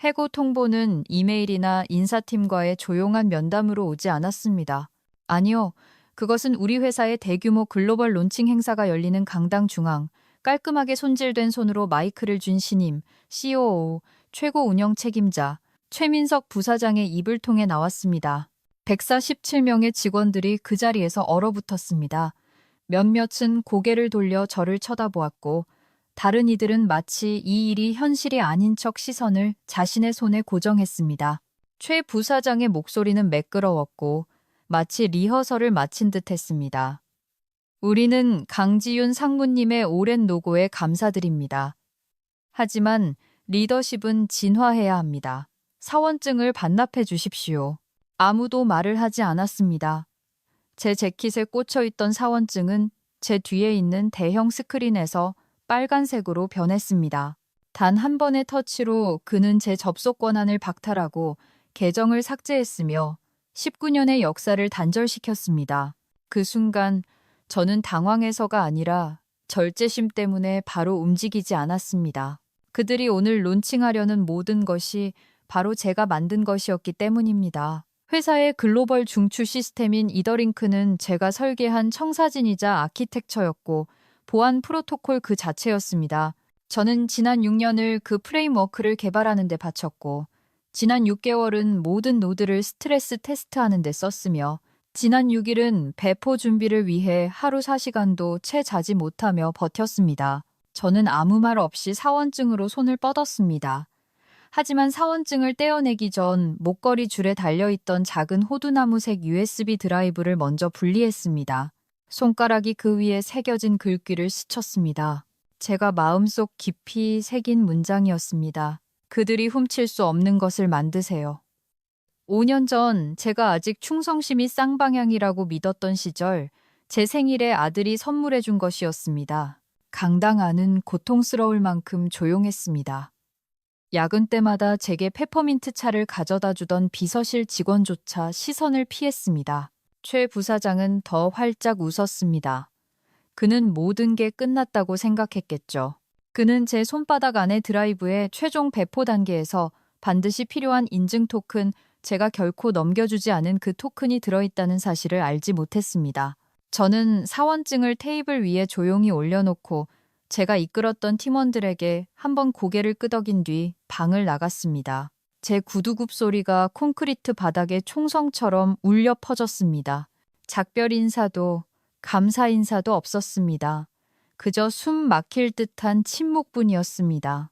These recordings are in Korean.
해고 통보는 이메일이나 인사팀과의 조용한 면담으로 오지 않았습니다. 아니요. 그것은 우리 회사의 대규모 글로벌 론칭 행사가 열리는 강당 중앙, 깔끔하게 손질된 손으로 마이크를 쥔 신임, COO, 최고 운영 책임자, 최민석 부사장의 입을 통해 나왔습니다. 147명의 직원들이 그 자리에서 얼어붙었습니다. 몇몇은 고개를 돌려 저를 쳐다보았고, 다른 이들은 마치 이 일이 현실이 아닌 척 시선을 자신의 손에 고정했습니다. 최 부사장의 목소리는 매끄러웠고 마치 리허설을 마친 듯 했습니다. 우리는 강지윤 상무님의 오랜 노고에 감사드립니다. 하지만 리더십은 진화해야 합니다. 사원증을 반납해 주십시오. 아무도 말을 하지 않았습니다. 제 재킷에 꽂혀 있던 사원증은 제 뒤에 있는 대형 스크린에서 빨간색으로 변했습니다. 단 한 번의 터치로 그는 제 접속 권한을 박탈하고 계정을 삭제했으며 19년의 역사를 단절시켰습니다. 그 순간 저는 당황해서가 아니라 절제심 때문에 바로 움직이지 않았습니다. 그들이 오늘 론칭하려는 모든 것이 바로 제가 만든 것이었기 때문입니다. 회사의 글로벌 중추 시스템인 이더링크는 제가 설계한 청사진이자 아키텍처였고 보안 프로토콜 그 자체였습니다. 저는 지난 6년을 그 프레임워크를 개발하는 데 바쳤고 지난 6개월은 모든 노드를 스트레스 테스트하는 데 썼으며 지난 6일은 배포 준비를 위해 하루 4시간도 채 자지 못하며 버텼습니다. 저는 아무 말 없이 사원증으로 손을 뻗었습니다. 하지만 사원증을 떼어내기 전 목걸이 줄에 달려있던 작은 호두나무색 USB 드라이브를 먼저 분리했습니다. 손가락이 그 위에 새겨진 글귀를 스쳤습니다. 제가 마음속 깊이 새긴 문장이었습니다. 그들이 훔칠 수 없는 것을 만드세요. 5년 전 제가 아직 충성심이 쌍방향이라고 믿었던 시절 제 생일에 아들이 선물해 준 것이었습니다. 강당 안은 고통스러울 만큼 조용했습니다. 야근 때마다 제게 페퍼민트 차를 가져다 주던 비서실 직원조차 시선을 피했습니다. 최 부사장은 더 활짝 웃었습니다. 그는 모든 게 끝났다고 생각했겠죠. 그는 제 손바닥 안의 드라이브의 최종 배포 단계에서 반드시 필요한 인증 토큰, 제가 결코 넘겨주지 않은 그 토큰이 들어있다는 사실을 알지 못했습니다. 저는 사원증을 테이블 위에 조용히 올려놓고 제가 이끌었던 팀원들에게 한번 고개를 끄덕인 뒤 방을 나갔습니다. 제 구두굽 소리가 콘크리트 바닥에 총성처럼 울려 퍼졌습니다. 작별 인사도 감사 인사도 없었습니다. 그저 숨 막힐 듯한 침묵뿐이었습니다.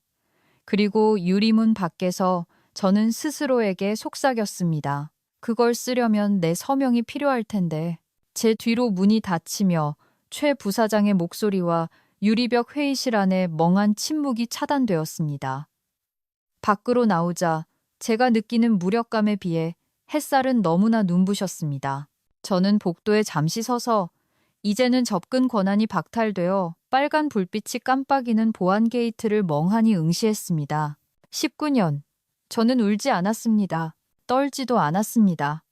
그리고 유리문 밖에서 저는 스스로에게 속삭였습니다. 그걸 쓰려면 내 서명이 필요할 텐데. 제 뒤로 문이 닫히며 최 부사장의 목소리와 유리벽 회의실 안에 멍한 침묵이 차단되었습니다. 밖으로 나오자 제가 느끼는 무력감에 비해 햇살은 너무나 눈부셨습니다. 저는 복도에 잠시 서서 이제는 접근 권한이 박탈되어 빨간 불빛이 깜빡이는 보안 게이트를 멍하니 응시했습니다. 19년. 저는 울지 않았습니다. 떨지도 않았습니다.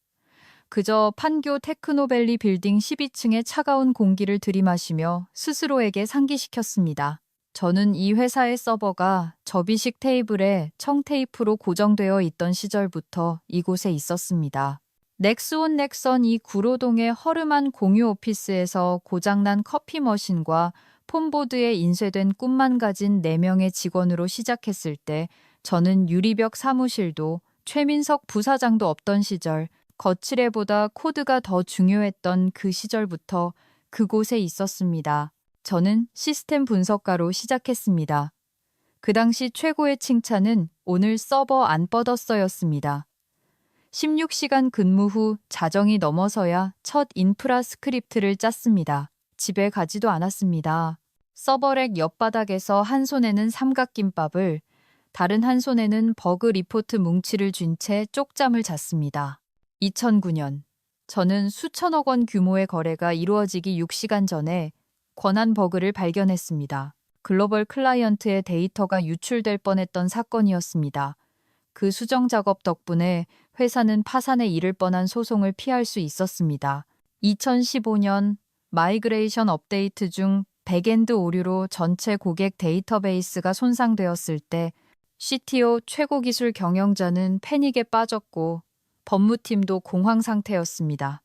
그저 판교 테크노밸리 빌딩 12층의 차가운 공기를 들이마시며 스스로에게 상기시켰습니다. 저는 이 회사의 서버가 접이식 테이블에 청테이프로 고정되어 있던 시절부터 이곳에 있었습니다. 넥스온 넥선 이 구로동의 허름한 공유 오피스에서 고장난 커피 머신과 폼보드에 인쇄된 꿈만 가진 4명의 직원으로 시작했을 때 저는 유리벽 사무실도 최민석 부사장도 없던 시절, 거칠애보다 코드가 더 중요했던 그 시절부터 그곳에 있었습니다. 저는 시스템 분석가로 시작했습니다. 그 당시 최고의 칭찬은 오늘 서버 안 뻗었어였습니다. 16시간 근무 후 자정이 넘어서야 첫 인프라 스크립트를 짰습니다. 집에 가지도 않았습니다. 서버렉 옆바닥에서 한 손에는 삼각김밥을, 다른 한 손에는 버그 리포트 뭉치를 쥔 채 쪽잠을 잤습니다. 2009년, 저는 수천억 원 규모의 거래가 이루어지기 6시간 전에 권한 버그를 발견했습니다. 글로벌 클라이언트의 데이터가 유출될 뻔했던 사건이었습니다. 그 수정 작업 덕분에 회사는 파산에 이를 뻔한 소송을 피할 수 있었습니다. 2015년 마이그레이션 업데이트 중 백엔드 오류로 전체 고객 데이터베이스가 손상되었을 때 CTO 최고 기술 경영자는 패닉에 빠졌고 법무팀도 공황 상태였습니다.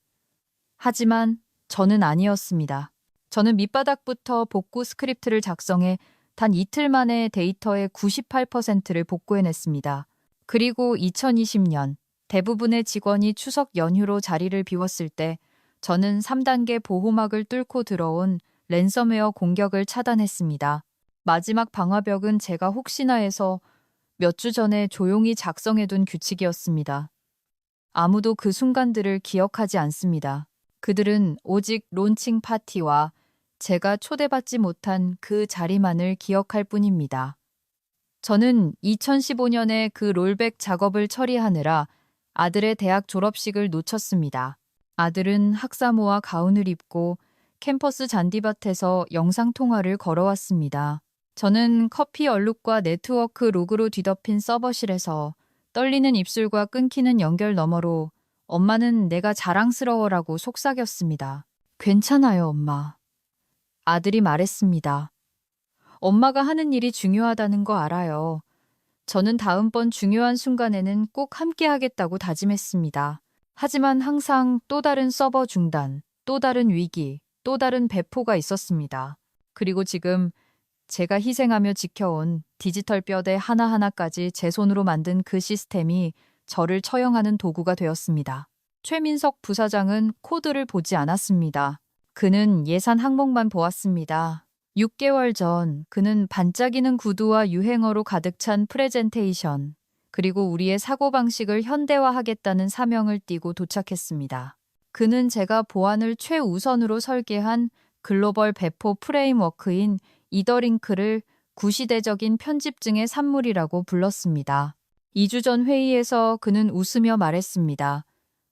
하지만 저는 아니었습니다. 저는 밑바닥부터 복구 스크립트를 작성해 단 이틀 만에 데이터의 98%를 복구해냈습니다. 그리고 2020년 대부분의 직원이 추석 연휴로 자리를 비웠을 때 저는 3단계 보호막을 뚫고 들어온 랜섬웨어 공격을 차단했습니다. 마지막 방화벽은 제가 혹시나 해서 몇 주 전에 조용히 작성해둔 규칙이었습니다. 아무도 그 순간들을 기억하지 않습니다. 그들은 오직 론칭 파티와 제가 초대받지 못한 그 자리만을 기억할 뿐입니다. 저는 2015년에 그 롤백 작업을 처리하느라 아들의 대학 졸업식을 놓쳤습니다. 아들은 학사모와 가운을 입고 캠퍼스 잔디밭에서 영상통화를 걸어왔습니다. 저는 커피 얼룩과 네트워크 로그로 뒤덮인 서버실에서 떨리는 입술과 끊기는 연결 너머로 엄마는 내가 자랑스러워라고 속삭였습니다. 괜찮아요, 엄마. 아들이 말했습니다. 엄마가 하는 일이 중요하다는 거 알아요. 저는 다음번 중요한 순간에는 꼭 함께 하겠다고 다짐했습니다. 하지만 항상 또 다른 서버 중단, 또 다른 위기, 또 다른 배포가 있었습니다. 그리고 지금 제가 희생하며 지켜온 디지털 뼈대 하나하나까지 제 손으로 만든 그 시스템이 저를 처형하는 도구가 되었습니다. 최민석 부사장은 코드를 보지 않았습니다. 그는 예산 항목만 보았습니다. 6개월 전 그는 반짝이는 구두와 유행어로 가득 찬 프레젠테이션, 그리고 우리의 사고방식을 현대화하겠다는 사명을 띠고 도착했습니다. 그는 제가 보안을 최우선으로 설계한 글로벌 배포 프레임워크인 이더링크를 구시대적인 편집증의 산물이라고 불렀습니다. 2주 전 회의에서 그는 웃으며 말했습니다.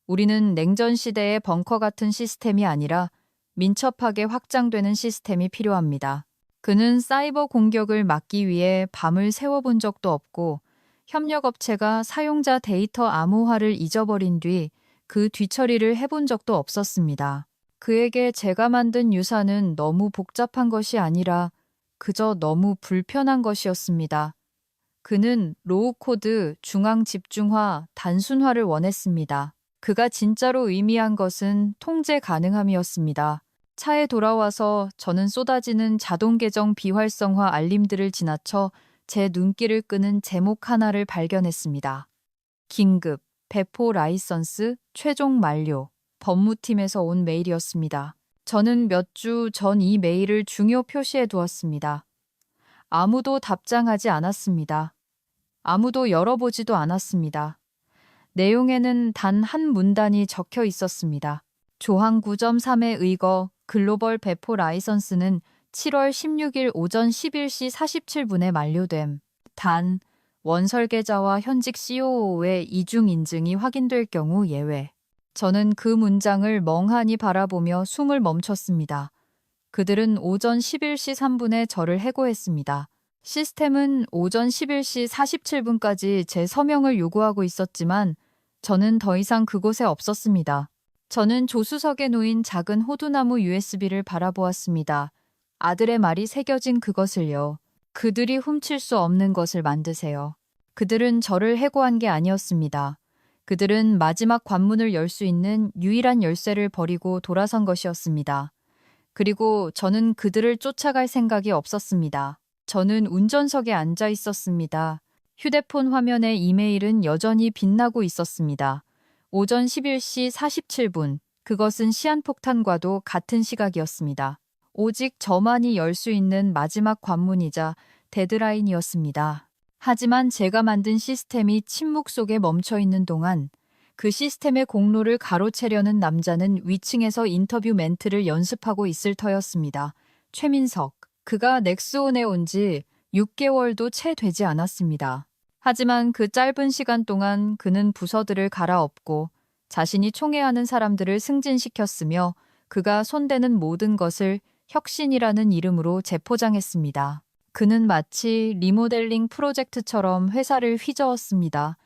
우리는 냉전 시대의 벙커 같은 시스템이 아니라 민첩하게 확장되는 시스템이 필요합니다. 그는 사이버 공격을 막기 위해 밤을 새워본 적도 없고 협력업체가 사용자 데이터 암호화를 잊어버린 뒤 그 뒤처리를 해본 적도 없었습니다. 그에게 제가 만든 유산은 너무 복잡한 것이 아니라 그저 너무 불편한 것이었습니다. 그는 로우 코드, 중앙 집중화, 단순화를 원했습니다. 그가 진짜로 의미한 것은 통제 가능함이었습니다. 차에 돌아와서 저는 쏟아지는 자동 계정 비활성화 알림들을 지나쳐 제 눈길을 끄는 제목 하나를 발견했습니다. 긴급, 배포 라이선스, 최종 만료. 법무팀에서 온 메일이었습니다. 저는 몇 주 전 이 메일을 중요 표시해 두었습니다. 아무도 답장하지 않았습니다. 아무도 열어보지도 않았습니다. 내용에는 단 한 문단이 적혀 있었습니다. 조항 9.3에 의거 글로벌 배포 라이선스는 7월 16일 오전 11시 47분에 만료됨. 단, 원설계자와 현직 COO의 이중 인증이 확인될 경우 예외. 저는 그 문장을 멍하니 바라보며 숨을 멈췄습니다. 그들은 오전 11시 3분에 저를 해고했습니다. 시스템은 오전 11시 47분까지 제 서명을 요구하고 있었지만 저는 더 이상 그곳에 없었습니다. 저는 조수석에 놓인 작은 호두나무 USB를 바라보았습니다. 아들의 말이 새겨진 그것을요. 그들이 훔칠 수 없는 것을 만드세요. 그들은 저를 해고한 게 아니었습니다. 그들은 마지막 관문을 열 수 있는 유일한 열쇠를 버리고 돌아선 것이었습니다. 그리고 저는 그들을 쫓아갈 생각이 없었습니다. 저는 운전석에 앉아 있었습니다. 휴대폰 화면에 이메일은 여전히 빛나고 있었습니다. 오전 11시 47분, 그것은 시한폭탄과도 같은 시각이었습니다. 오직 저만이 열 수 있는 마지막 관문이자 데드라인이었습니다. 하지만 제가 만든 시스템이 침묵 속에 멈춰 있는 동안 그 시스템의 공로를 가로채려는 남자는 위층에서 인터뷰 멘트를 연습하고 있을 터였습니다. 최민석, 그가 넥스온에 온 지 6개월도 채 되지 않았습니다. 하지만 그 짧은 시간 동안 그는 부서들을 갈아엎고 자신이 총애하는 사람들을 승진시켰으며 그가 손대는 모든 것을 혁신이라는 이름으로 재포장했습니다. 그는 마치 리모델링 프로젝트처럼 회사를 휘저었습니다.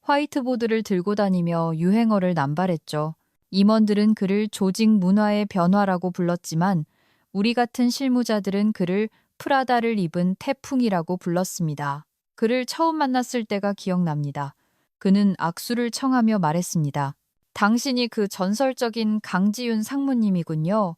화이트보드를 들고 다니며 유행어를 남발했죠. 임원들은 그를 조직 문화의 변화라고 불렀지만 우리 같은 실무자들은 그를 프라다를 입은 태풍이라고 불렀습니다. 그를 처음 만났을 때가 기억납니다. 그는 악수를 청하며 말했습니다. 당신이 그 전설적인 강지윤 상무님이군요.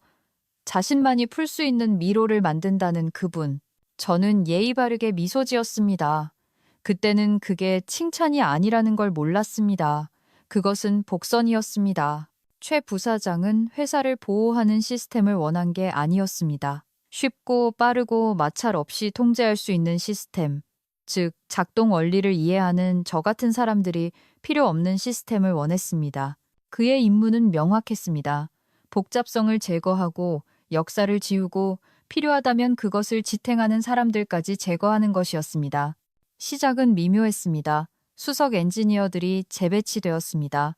자신만이 풀 수 있는 미로를 만든다는 그분. 저는 예의 바르게 미소 지었습니다. 그때는 그게 칭찬이 아니라는 걸 몰랐습니다. 그것은 복선이었습니다. 최 부사장은 회사를 보호하는 시스템을 원한 게 아니었습니다. 쉽고 빠르고 마찰 없이 통제할 수 있는 시스템, 즉 작동 원리를 이해하는 저 같은 사람들이 필요 없는 시스템을 원했습니다. 그의 임무는 명확했습니다. 복잡성을 제거하고 역사를 지우고 필요하다면 그것을 지탱하는 사람들까지 제거하는 것이었습니다. 시작은 미묘했습니다. 수석 엔지니어들이 재배치되었습니다.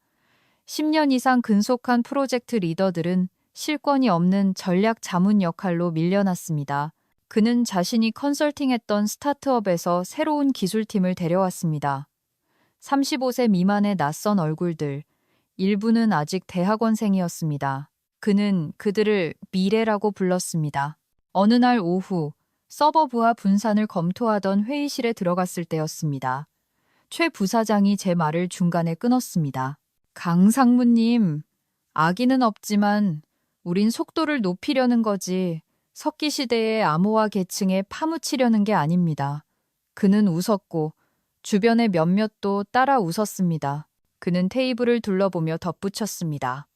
10년 이상 근속한 프로젝트 리더들은 실권이 없는 전략 자문 역할로 밀려났습니다. 그는 자신이 컨설팅했던 스타트업에서 새로운 기술팀을 데려왔습니다. 35세 미만의 낯선 얼굴들, 일부는 아직 대학원생이었습니다. 그는 그들을 미래라고 불렀습니다. 어느 날 오후 서버 부하 분산을 검토하던 회의실에 들어갔을 때였습니다. 최 부사장이 제 말을 중간에 끊었습니다. 강 상무님, 악의는 없지만 우린 속도를 높이려는 거지 석기 시대의 암호화 계층에 파묻히려는 게 아닙니다. 그는 웃었고 주변의 몇몇도 따라 웃었습니다. 그는 테이블을 둘러보며 덧붙였습니다.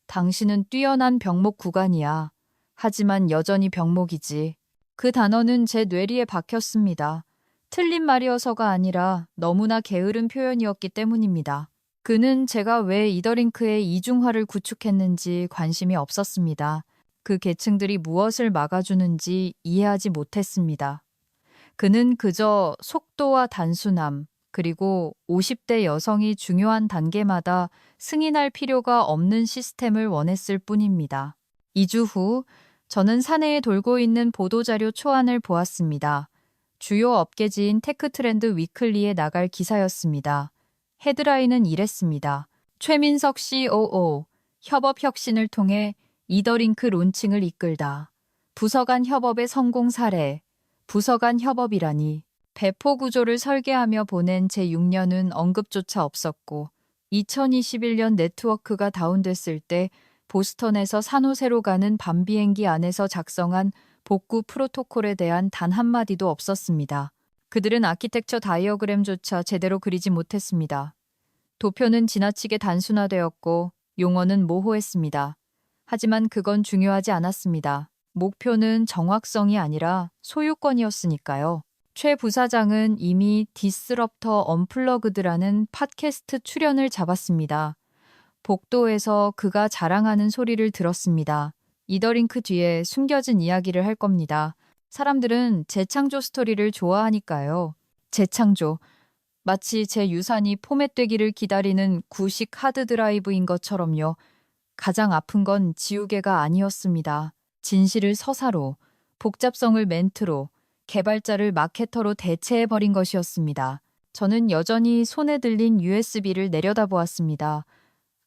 당신은 뛰어난 병목 구간이야. 하지만 여전히 병목이지. 그 단어는 제 뇌리에 박혔습니다. 틀린 말이어서가 아니라 너무나 게으른 표현이었기 때문입니다. 그는 제가 왜 이더링크의 이중화를 구축했는지 관심이 없었습니다. 그 계층들이 무엇을 막아주는지 이해하지 못했습니다. 그는 그저 속도와 단순함, 그리고 50대 여성이 중요한 단계마다 승인할 필요가 없는 시스템을 원했을 뿐입니다. 2주 후 저는 사내에 돌고 있는 보도자료 초안을 보았습니다. 주요 업계지인 테크트렌드 위클리에 나갈 기사였습니다. 헤드라인은 이랬습니다. 최민석 COO, 협업 혁신을 통해 이더링크 론칭을 이끌다. 부서 간 협업의 성공 사례, 부서 간 협업이라니. 배포 구조를 설계하며 보낸 제 6년은 언급조차 없었고 2021년 네트워크가 다운됐을 때 보스턴에서 산호세로 가는 밤 비행기 안에서 작성한 복구 프로토콜에 대한 단 한마디도 없었습니다. 그들은 아키텍처 다이어그램조차 제대로 그리지 못했습니다. 도표는 지나치게 단순화되었고 용어는 모호했습니다. 하지만 그건 중요하지 않았습니다. 목표는 정확성이 아니라 소유권이었으니까요. 최 부사장은 이미 디스럽터 언플러그드라는 팟캐스트 출연을 잡았습니다. 복도에서 그가 자랑하는 소리를 들었습니다. 이더링크 뒤에 숨겨진 이야기를 할 겁니다. 사람들은 재창조 스토리를 좋아하니까요. 재창조. 마치 제 유산이 포맷되기를 기다리는 구식 하드드라이브인 것처럼요. 가장 아픈 건 지우개가 아니었습니다. 진실을 서사로, 복잡성을 멘트로, 개발자를 마케터로 대체해버린 것이었습니다. 저는 여전히 손에 들린 USB를 내려다보았습니다.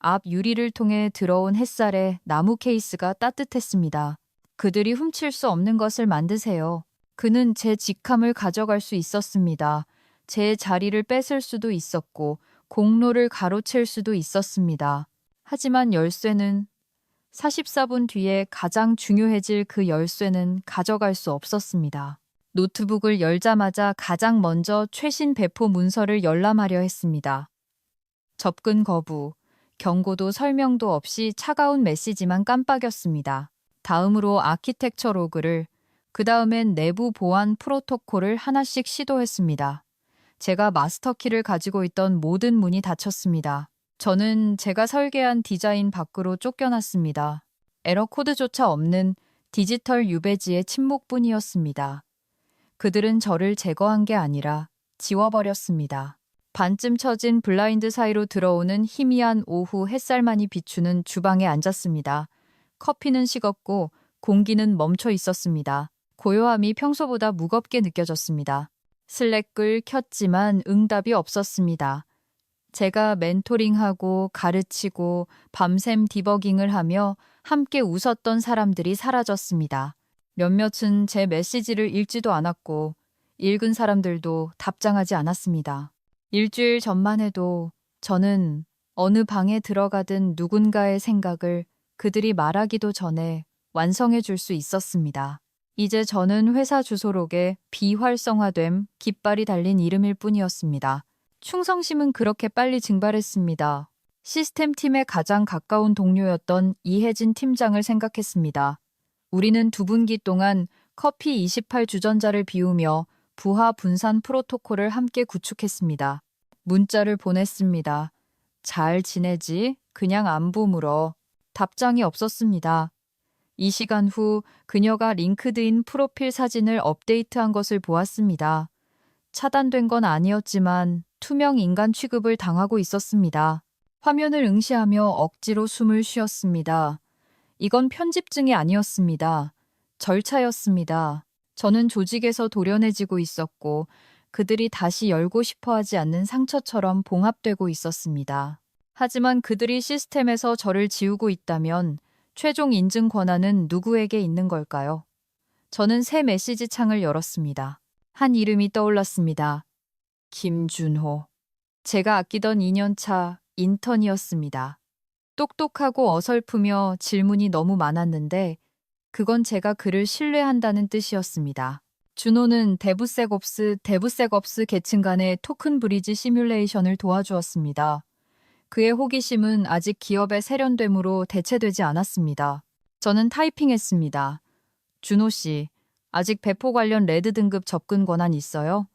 앞 유리를 통해 들어온 햇살에 나무 케이스가 따뜻했습니다. 그들이 훔칠 수 없는 것을 만드세요. 그는 제 직함을 가져갈 수 있었습니다. 제 자리를 뺏을 수도 있었고 공로를 가로챌 수도 있었습니다. 하지만 열쇠는 44분 뒤에 가장 중요해질 그 열쇠는 가져갈 수 없었습니다. 노트북을 열자마자 가장 먼저 최신 배포 문서를 열람하려 했습니다. 접근 거부, 경고도 설명도 없이 차가운 메시지만 깜빡였습니다. 다음으로 아키텍처 로그를, 그 다음엔 내부 보안 프로토콜을 하나씩 시도했습니다. 제가 마스터키를 가지고 있던 모든 문이 닫혔습니다. 저는 제가 설계한 디자인 밖으로 쫓겨났습니다. 에러 코드조차 없는 디지털 유배지의 침묵뿐이었습니다. 그들은 저를 제거한 게 아니라 지워버렸습니다. 반쯤 처진 블라인드 사이로 들어오는 희미한 오후 햇살만이 비추는 주방에 앉았습니다. 커피는 식었고 공기는 멈춰 있었습니다. 고요함이 평소보다 무겁게 느껴졌습니다. 슬랙을 켰지만 응답이 없었습니다. 제가 멘토링하고 가르치고 밤샘 디버깅을 하며 함께 웃었던 사람들이 사라졌습니다. 몇몇은 제 메시지를 읽지도 않았고 읽은 사람들도 답장하지 않았습니다. 일주일 전만 해도 저는 어느 방에 들어가든 누군가의 생각을 그들이 말하기도 전에 완성해 줄 수 있었습니다. 이제 저는 회사 주소록에 비활성화됨 깃발이 달린 이름일 뿐이었습니다. 충성심은 그렇게 빨리 증발했습니다. 시스템 팀의 가장 가까운 동료였던 이혜진 팀장을 생각했습니다. 우리는 2분기 동안 커피 28 주전자를 비우며 부하 분산 프로토콜을 함께 구축했습니다. 문자를 보냈습니다. 잘 지내지? 그냥 안부 물어. 답장이 없었습니다. 이 시간 후 그녀가 링크드인 프로필 사진을 업데이트한 것을 보았습니다. 차단된 건 아니었지만 투명 인간 취급을 당하고 있었습니다. 화면을 응시하며 억지로 숨을 쉬었습니다. 이건 편집증이 아니었습니다. 절차였습니다. 저는 조직에서 도련해지고 있었고 그들이 다시 열고 싶어 하지 않는 상처처럼 봉합되고 있었습니다. 하지만 그들이 시스템에서 저를 지우고 있다면 최종 인증 권한은 누구에게 있는 걸까요? 저는 새 메시지 창을 열었습니다. 한 이름이 떠올랐습니다. 김준호. 제가 아끼던 2년차 인턴이었습니다. 똑똑하고 어설프며 질문이 너무 많았는데 그건 제가 그를 신뢰한다는 뜻이었습니다. 준호는 데브섹옵스 계층 간의 토큰 브리지 시뮬레이션을 도와주었습니다. 그의 호기심은 아직 기업의 세련됨으로 대체되지 않았습니다. 저는 타이핑했습니다. 준호 씨, 아직 배포 관련 레드 등급 접근 권한 있어요?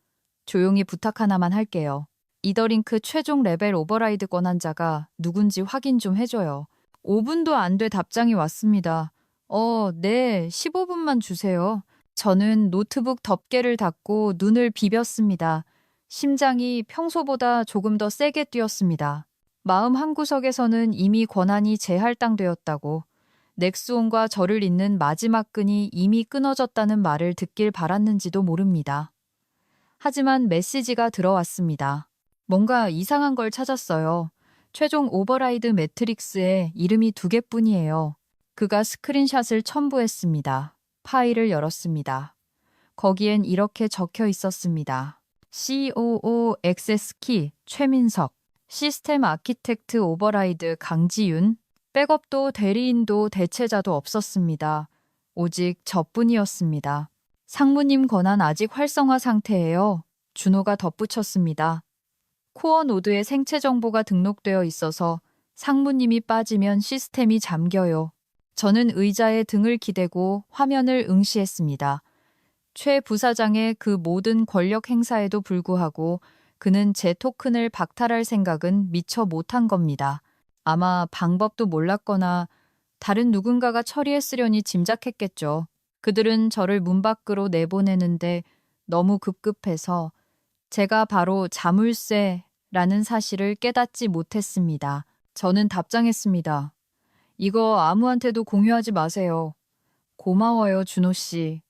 조용히 부탁 하나만 할게요. 이더링크 최종 레벨 오버라이드 권한자가 누군지 확인 좀 해줘요. 5분도 안 돼 답장이 왔습니다. 네, 15분만 주세요. 저는 노트북 덮개를 닫고 눈을 비볐습니다. 심장이 평소보다 조금 더 세게 뛰었습니다. 마음 한구석에서는 이미 권한이 재할당되었다고, 넥스온과 저를 잇는 마지막 끈이 이미 끊어졌다는 말을 듣길 바랐는지도 모릅니다. 하지만 메시지가 들어왔습니다. 뭔가 이상한 걸 찾았어요. 최종 오버라이드 매트릭스에 이름이 2개뿐이에요. 그가 스크린샷을 첨부했습니다. 파일을 열었습니다. 거기엔 이렇게 적혀 있었습니다. COO 액세스 키 최민석, 시스템 아키텍트 오버라이드 강지윤, 백업도 대리인도 대체자도 없었습니다. 오직 저뿐이었습니다. 상무님 권한 아직 활성화 상태예요. 준호가 덧붙였습니다. 코어 노드에 생체 정보가 등록되어 있어서 상무님이 빠지면 시스템이 잠겨요. 저는 의자에 등을 기대고 화면을 응시했습니다. 최 부사장의 그 모든 권력 행사에도 불구하고 그는 제 토큰을 박탈할 생각은 미처 못한 겁니다. 아마 방법도 몰랐거나 다른 누군가가 처리했으려니 짐작했겠죠. 그들은 저를 문 밖으로 내보내는데 너무 급급해서 제가 바로 자물쇠라는 사실을 깨닫지 못했습니다. 저는 답장했습니다. 이거 아무한테도 공유하지 마세요. 고마워요, 준호 씨.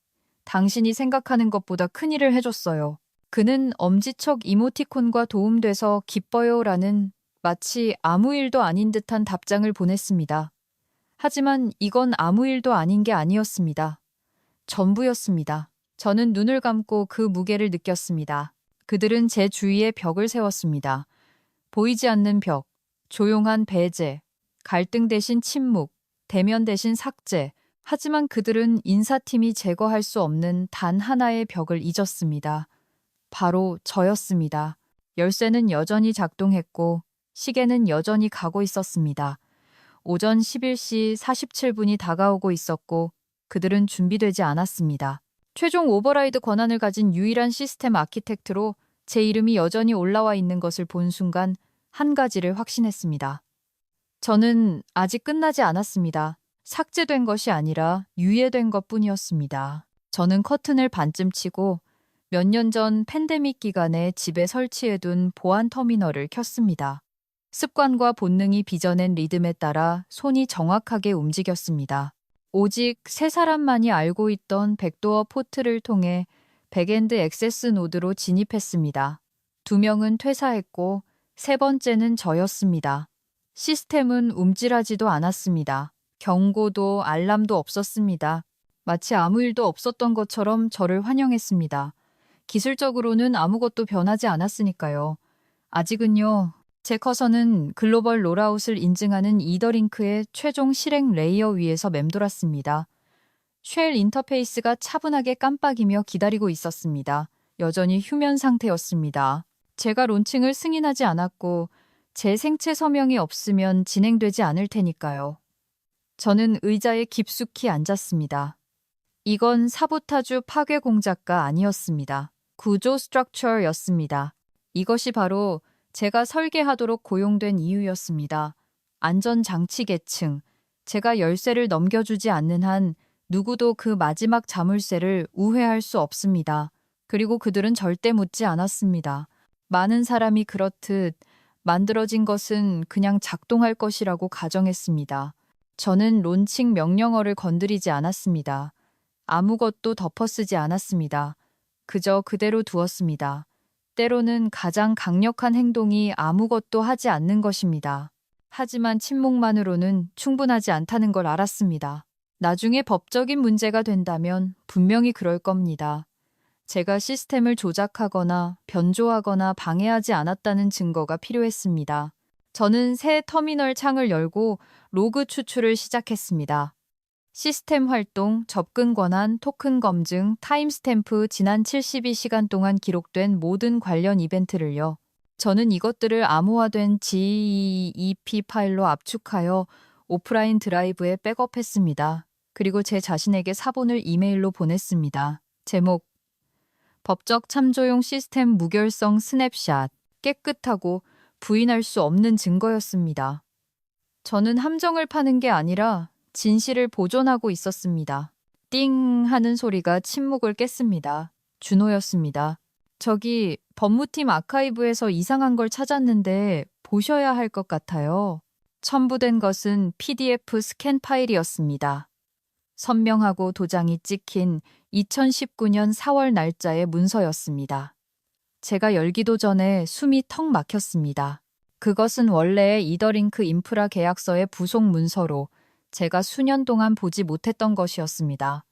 당신이 생각하는 것보다 큰일을 해줬어요. 그는 엄지척 이모티콘과 도움돼서 기뻐요라는 마치 아무 일도 아닌 듯한 답장을 보냈습니다. 하지만 이건 아무 일도 아닌 게 아니었습니다. 전부였습니다. 저는 눈을 감고 그 무게를 느꼈습니다. 그들은 제 주위에 벽을 세웠습니다. 보이지 않는 벽, 조용한 배제, 갈등 대신 침묵, 대면 대신 삭제. 하지만 그들은 인사팀이 제거할 수 없는 단 하나의 벽을 잊었습니다. 바로 저였습니다. 열쇠는 여전히 작동했고 시계는 여전히 가고 있었습니다. 오전 11시 47분이 다가오고 있었고 그들은 준비되지 않았습니다. 최종 오버라이드 권한을 가진 유일한 시스템 아키텍트로 제 이름이 여전히 올라와 있는 것을 본 순간 한 가지를 확신했습니다. 저는 아직 끝나지 않았습니다. 삭제된 것이 아니라 유예된 것뿐이었습니다. 저는 커튼을 반쯤 치고 몇 년 전 팬데믹 기간에 집에 설치해둔 보안 터미널을 켰습니다. 습관과 본능이 빚어낸 리듬에 따라 손이 정확하게 움직였습니다. 오직 세 사람만이 알고 있던 백도어 포트를 통해 백엔드 액세스 노드로 진입했습니다. 2명은 퇴사했고 3번째는 저였습니다. 시스템은 움찔하지도 않았습니다. 경고도 알람도 없었습니다. 마치 아무 일도 없었던 것처럼 저를 환영했습니다. 기술적으로는 아무것도 변하지 않았으니까요. 아직은요. 제 커서는 글로벌 롤아웃을 인증하는 이더링크의 최종 실행 레이어 위에서 맴돌았습니다. 쉘 인터페이스가 차분하게 깜빡이며 기다리고 있었습니다. 여전히 휴면 상태였습니다. 제가 론칭을 승인하지 않았고 제 생체 서명이 없으면 진행되지 않을 테니까요. 저는 의자에 깊숙이 앉았습니다. 이건 사보타주 파괴 공작가 아니었습니다. 구조 스트럭처였습니다. 이것이 바로 제가 설계하도록 고용된 이유였습니다. 안전장치 계층. 제가 열쇠를 넘겨주지 않는 한 누구도 그 마지막 자물쇠를 우회할 수 없습니다. 그리고 그들은 절대 묻지 않았습니다. 많은 사람이 그렇듯 만들어진 것은 그냥 작동할 것이라고 가정했습니다. 저는 론칭 명령어를 건드리지 않았습니다. 아무것도 덮어쓰지 않았습니다. 그저 그대로 두었습니다. 때로는 가장 강력한 행동이 아무것도 하지 않는 것입니다. 하지만 침묵만으로는 충분하지 않다는 걸 알았습니다. 나중에 법적인 문제가 된다면 분명히 그럴 겁니다. 제가 시스템을 조작하거나 변조하거나 방해하지 않았다는 증거가 필요했습니다. 저는 새 터미널 창을 열고 로그 추출을 시작했습니다. 시스템 활동, 접근 권한, 토큰 검증, 타임스탬프 지난 72시간 동안 기록된 모든 관련 이벤트를요. 저는 이것들을 암호화된 GEEP 파일로 압축하여 오프라인 드라이브에 백업했습니다. 그리고 제 자신에게 사본을 이메일로 보냈습니다. 제목: 법적 참조용 시스템 무결성 스냅샷. 깨끗하고 부인할 수 없는 증거였습니다. 저는 함정을 파는 게 아니라 진실을 보존하고 있었습니다. 띵 하는 소리가 침묵을 깼습니다. 준호였습니다. 저기 법무팀 아카이브에서 이상한 걸 찾았는데 보셔야 할 것 같아요. 첨부된 것은 PDF 스캔 파일이었습니다. 선명하고 도장이 찍힌 2019년 4월 날짜의 문서였습니다. 제가 열기도 전에 숨이 턱 막혔습니다. 그것은 원래의 이더링크 인프라 계약서의 부속 문서로 제가 수년 동안 보지 못했던 것이었습니다.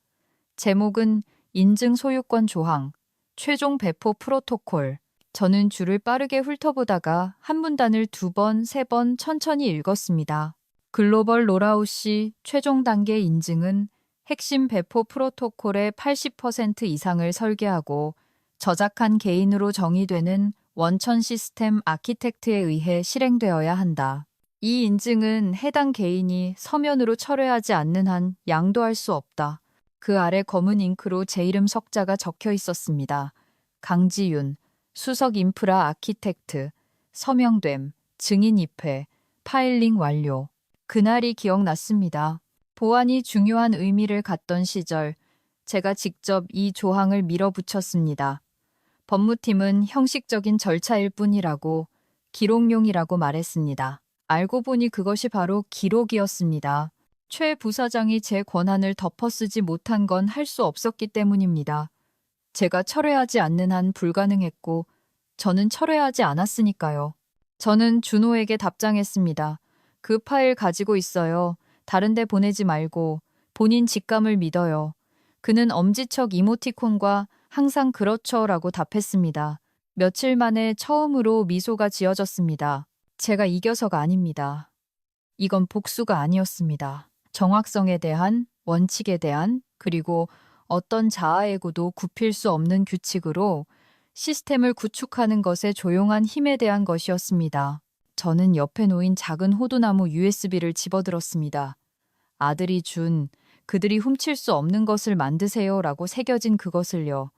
제목은 인증 소유권 조항, 최종 배포 프로토콜. 저는 줄을 빠르게 훑어보다가 한 문단을 2번, 3번 천천히 읽었습니다. 글로벌 롤아웃 시 최종 단계 인증은 핵심 배포 프로토콜의 80% 이상을 설계하고 저작한 개인으로 정의되는 원천 시스템 아키텍트에 의해 실행되어야 한다. 이 인증은 해당 개인이 서면으로 철회하지 않는 한 양도할 수 없다. 그 아래 검은 잉크로 제 이름 석자가 적혀 있었습니다. 강지윤, 수석 인프라 아키텍트, 서명됨, 증인 입회, 파일링 완료. 그날이 기억났습니다. 보안이 중요한 의미를 갖던 시절, 제가 직접 이 조항을 밀어붙였습니다. 법무팀은 형식적인 절차일 뿐이라고, 기록용이라고 말했습니다. 알고 보니 그것이 바로 기록이었습니다. 최 부사장이 제 권한을 덮어쓰지 못한 건 할 수 없었기 때문입니다. 제가 철회하지 않는 한 불가능했고 저는 철회하지 않았으니까요. 저는 준호에게 답장했습니다. 그 파일 가지고 있어요. 다른 데 보내지 말고 본인 직감을 믿어요. 그는 엄지척 이모티콘과 항상 그렇죠라고 답했습니다. 며칠 만에 처음으로 미소가 지어졌습니다. 제가 이겨서가 아닙니다. 이건 복수가 아니었습니다. 정확성에 대한, 원칙에 대한, 그리고 어떤 자아에고도 굽힐 수 없는 규칙으로 시스템을 구축하는 것에 조용한 힘에 대한 것이었습니다. 저는 옆에 놓인 작은 호두나무 USB를 집어들었습니다. 아들이 준 그들이 훔칠 수 없는 것을 만드세요라고 새겨진 그것을요.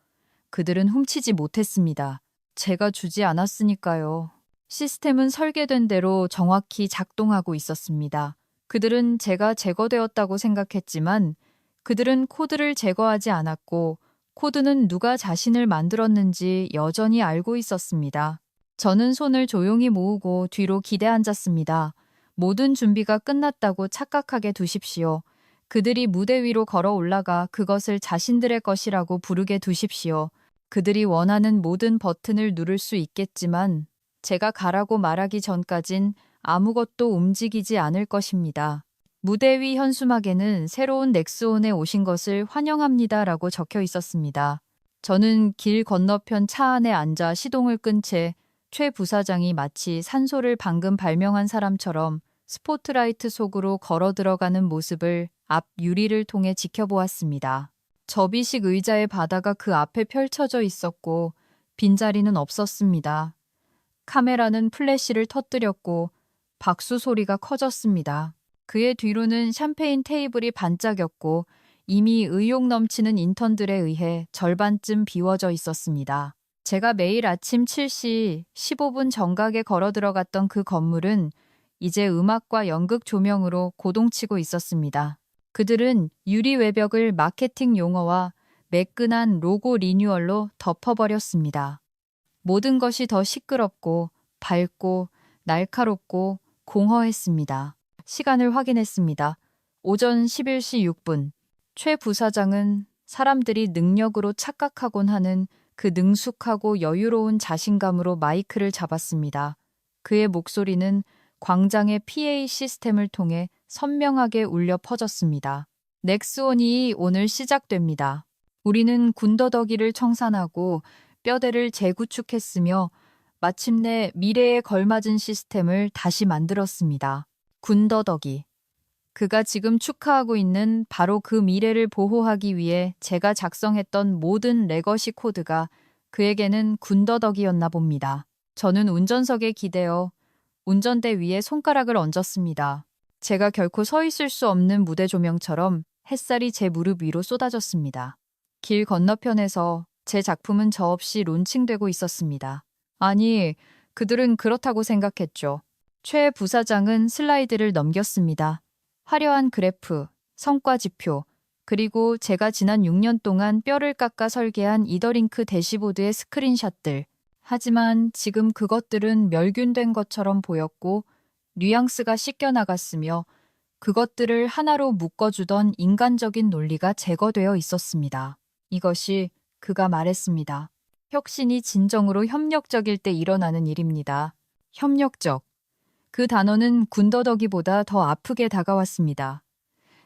그들은 훔치지 못했습니다. 제가 주지 않았으니까요. 시스템은 설계된 대로 정확히 작동하고 있었습니다. 그들은 제가 제거되었다고 생각했지만 그들은 코드를 제거하지 않았고 코드는 누가 자신을 만들었는지 여전히 알고 있었습니다. 저는 손을 조용히 모으고 뒤로 기대앉았습니다. 모든 준비가 끝났다고 착각하게 두십시오. 그들이 무대 위로 걸어 올라가 그것을 자신들의 것이라고 부르게 두십시오. 그들이 원하는 모든 버튼을 누를 수 있겠지만 제가 가라고 말하기 전까진 아무것도 움직이지 않을 것입니다. 무대 위 현수막에는 새로운 넥스온에 오신 것을 환영합니다라고 적혀 있었습니다. 저는 길 건너편 차 안에 앉아 시동을 끈 채 최 부사장이 마치 산소를 방금 발명한 사람처럼 스포트라이트 속으로 걸어 들어가는 모습을 앞 유리를 통해 지켜보았습니다. 접이식 의자의 바다가 그 앞에 펼쳐져 있었고 빈자리는 없었습니다. 카메라는 플래시를 터뜨렸고 박수 소리가 커졌습니다. 그의 뒤로는 샴페인 테이블이 반짝였고 이미 의욕 넘치는 인턴들에 의해 절반쯤 비워져 있었습니다. 제가 매일 아침 7시 15분 정각에 걸어 들어갔던 그 건물은 이제 음악과 연극 조명으로 고동치고 있었습니다. 그들은 유리 외벽을 마케팅 용어와 매끈한 로고 리뉴얼로 덮어버렸습니다. 모든 것이 더 시끄럽고 밝고 날카롭고 공허했습니다. 시간을 확인했습니다. 오전 11시 6분. 최 부사장은 사람들이 능력으로 착각하곤 하는 그 능숙하고 여유로운 자신감으로 마이크를 잡았습니다. 그의 목소리는 광장의 PA 시스템을 통해 선명하게 울려 퍼졌습니다. 넥스원이 오늘 시작됩니다. 우리는 군더더기를 청산하고 뼈대를 재구축했으며 마침내 미래에 걸맞은 시스템을 다시 만들었습니다. 군더더기. 그가 지금 축하하고 있는 바로 그 미래를 보호하기 위해 제가 작성했던 모든 레거시 코드가 그에게는 군더더기였나 봅니다. 저는 운전석에 기대어 운전대 위에 손가락을 얹었습니다. 제가 결코 서 있을 수 없는 무대 조명처럼 햇살이 제 무릎 위로 쏟아졌습니다. 길 건너편에서 제 작품은 저 없이 론칭되고 있었습니다. 아니, 그들은 그렇다고 생각했죠. 최 부사장은 슬라이드를 넘겼습니다. 화려한 그래프, 성과 지표, 그리고 제가 지난 6년 동안 뼈를 깎아 설계한 이더링크 대시보드의 스크린샷들. 하지만 지금 그것들은 멸균된 것처럼 보였고 뉘앙스가 씻겨나갔으며 그것들을 하나로 묶어주던 인간적인 논리가 제거되어 있었습니다. 이것이 그가 말했습니다. 혁신이 진정으로 협력적일 때 일어나는 일입니다. 협력적. 그 단어는 군더더기보다 더 아프게 다가왔습니다.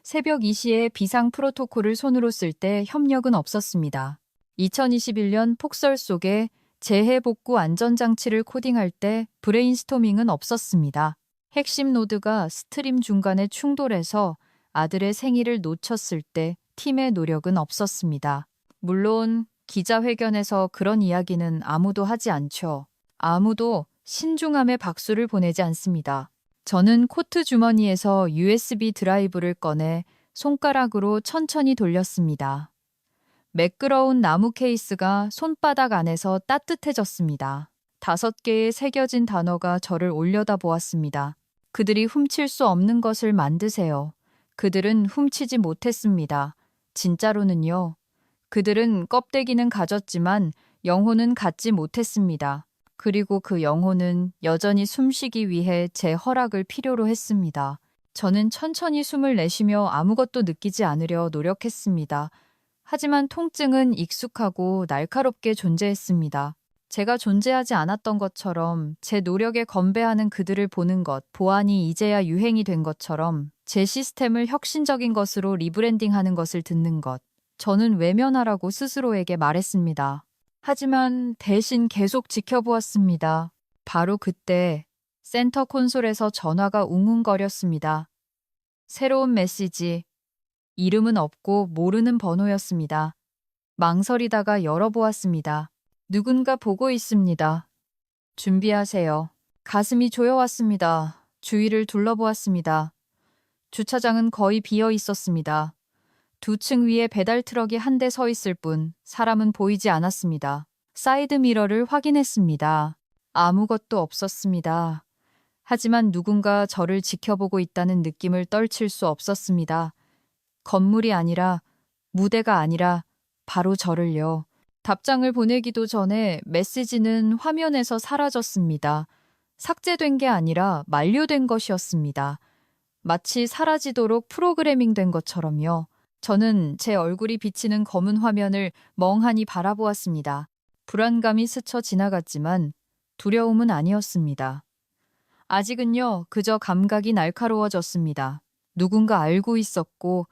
새벽 2시에 비상 프로토콜을 손으로 쓸 때 협력은 없었습니다. 2021년 폭설 속에 재해복구 안전장치를 코딩할 때 브레인스토밍은 없었습니다. 핵심 노드가 스트림 중간에 충돌해서 아들의 생일을 놓쳤을 때 팀의 노력은 없었습니다. 물론 기자회견에서 그런 이야기는 아무도 하지 않죠. 아무도 신중함의 박수를 보내지 않습니다. 저는 코트 주머니에서 USB 드라이브를 꺼내 손가락으로 천천히 돌렸습니다. 매끄러운 나무 케이스가 손바닥 안에서 따뜻해졌습니다. 5개의 새겨진 단어가 저를 올려다보았습니다. 그들이 훔칠 수 없는 것을 만드세요. 그들은 훔치지 못했습니다. 진짜로는요. 그들은 껍데기는 가졌지만 영혼은 갖지 못했습니다. 그리고 그 영혼은 여전히 숨쉬기 위해 제 허락을 필요로 했습니다. 저는 천천히 숨을 내쉬며 아무것도 느끼지 않으려 노력했습니다. 하지만 통증은 익숙하고 날카롭게 존재했습니다. 제가 존재하지 않았던 것처럼 제 노력에 건배하는 그들을 보는 것, 보안이 이제야 유행이 된 것처럼 제 시스템을 혁신적인 것으로 리브랜딩하는 것을 듣는 것. 저는 외면하라고 스스로에게 말했습니다. 하지만 대신 계속 지켜보았습니다. 바로 그때 센터 콘솔에서 전화가 웅웅거렸습니다. 새로운 메시지. 이름은 없고 모르는 번호였습니다. 망설이다가 열어보았습니다. 누군가 보고 있습니다. 준비하세요. 가슴이 조여왔습니다. 주위를 둘러보았습니다. 주차장은 거의 비어 있었습니다. 2층 위에 배달 트럭이 한 대 서 있을 뿐 사람은 보이지 않았습니다. 사이드 미러를 확인했습니다. 아무것도 없었습니다. 하지만 누군가 저를 지켜보고 있다는 느낌을 떨칠 수 없었습니다. 건물이 아니라, 무대가 아니라 바로 저를요. 답장을 보내기도 전에 메시지는 화면에서 사라졌습니다. 삭제된 게 아니라 만료된 것이었습니다. 마치 사라지도록 프로그래밍된 것처럼요. 저는 제 얼굴이 비치는 검은 화면을 멍하니 바라보았습니다. 불안감이 스쳐 지나갔지만 두려움은 아니었습니다. 아직은요, 그저 감각이 날카로워졌습니다. 누군가 알고 있었고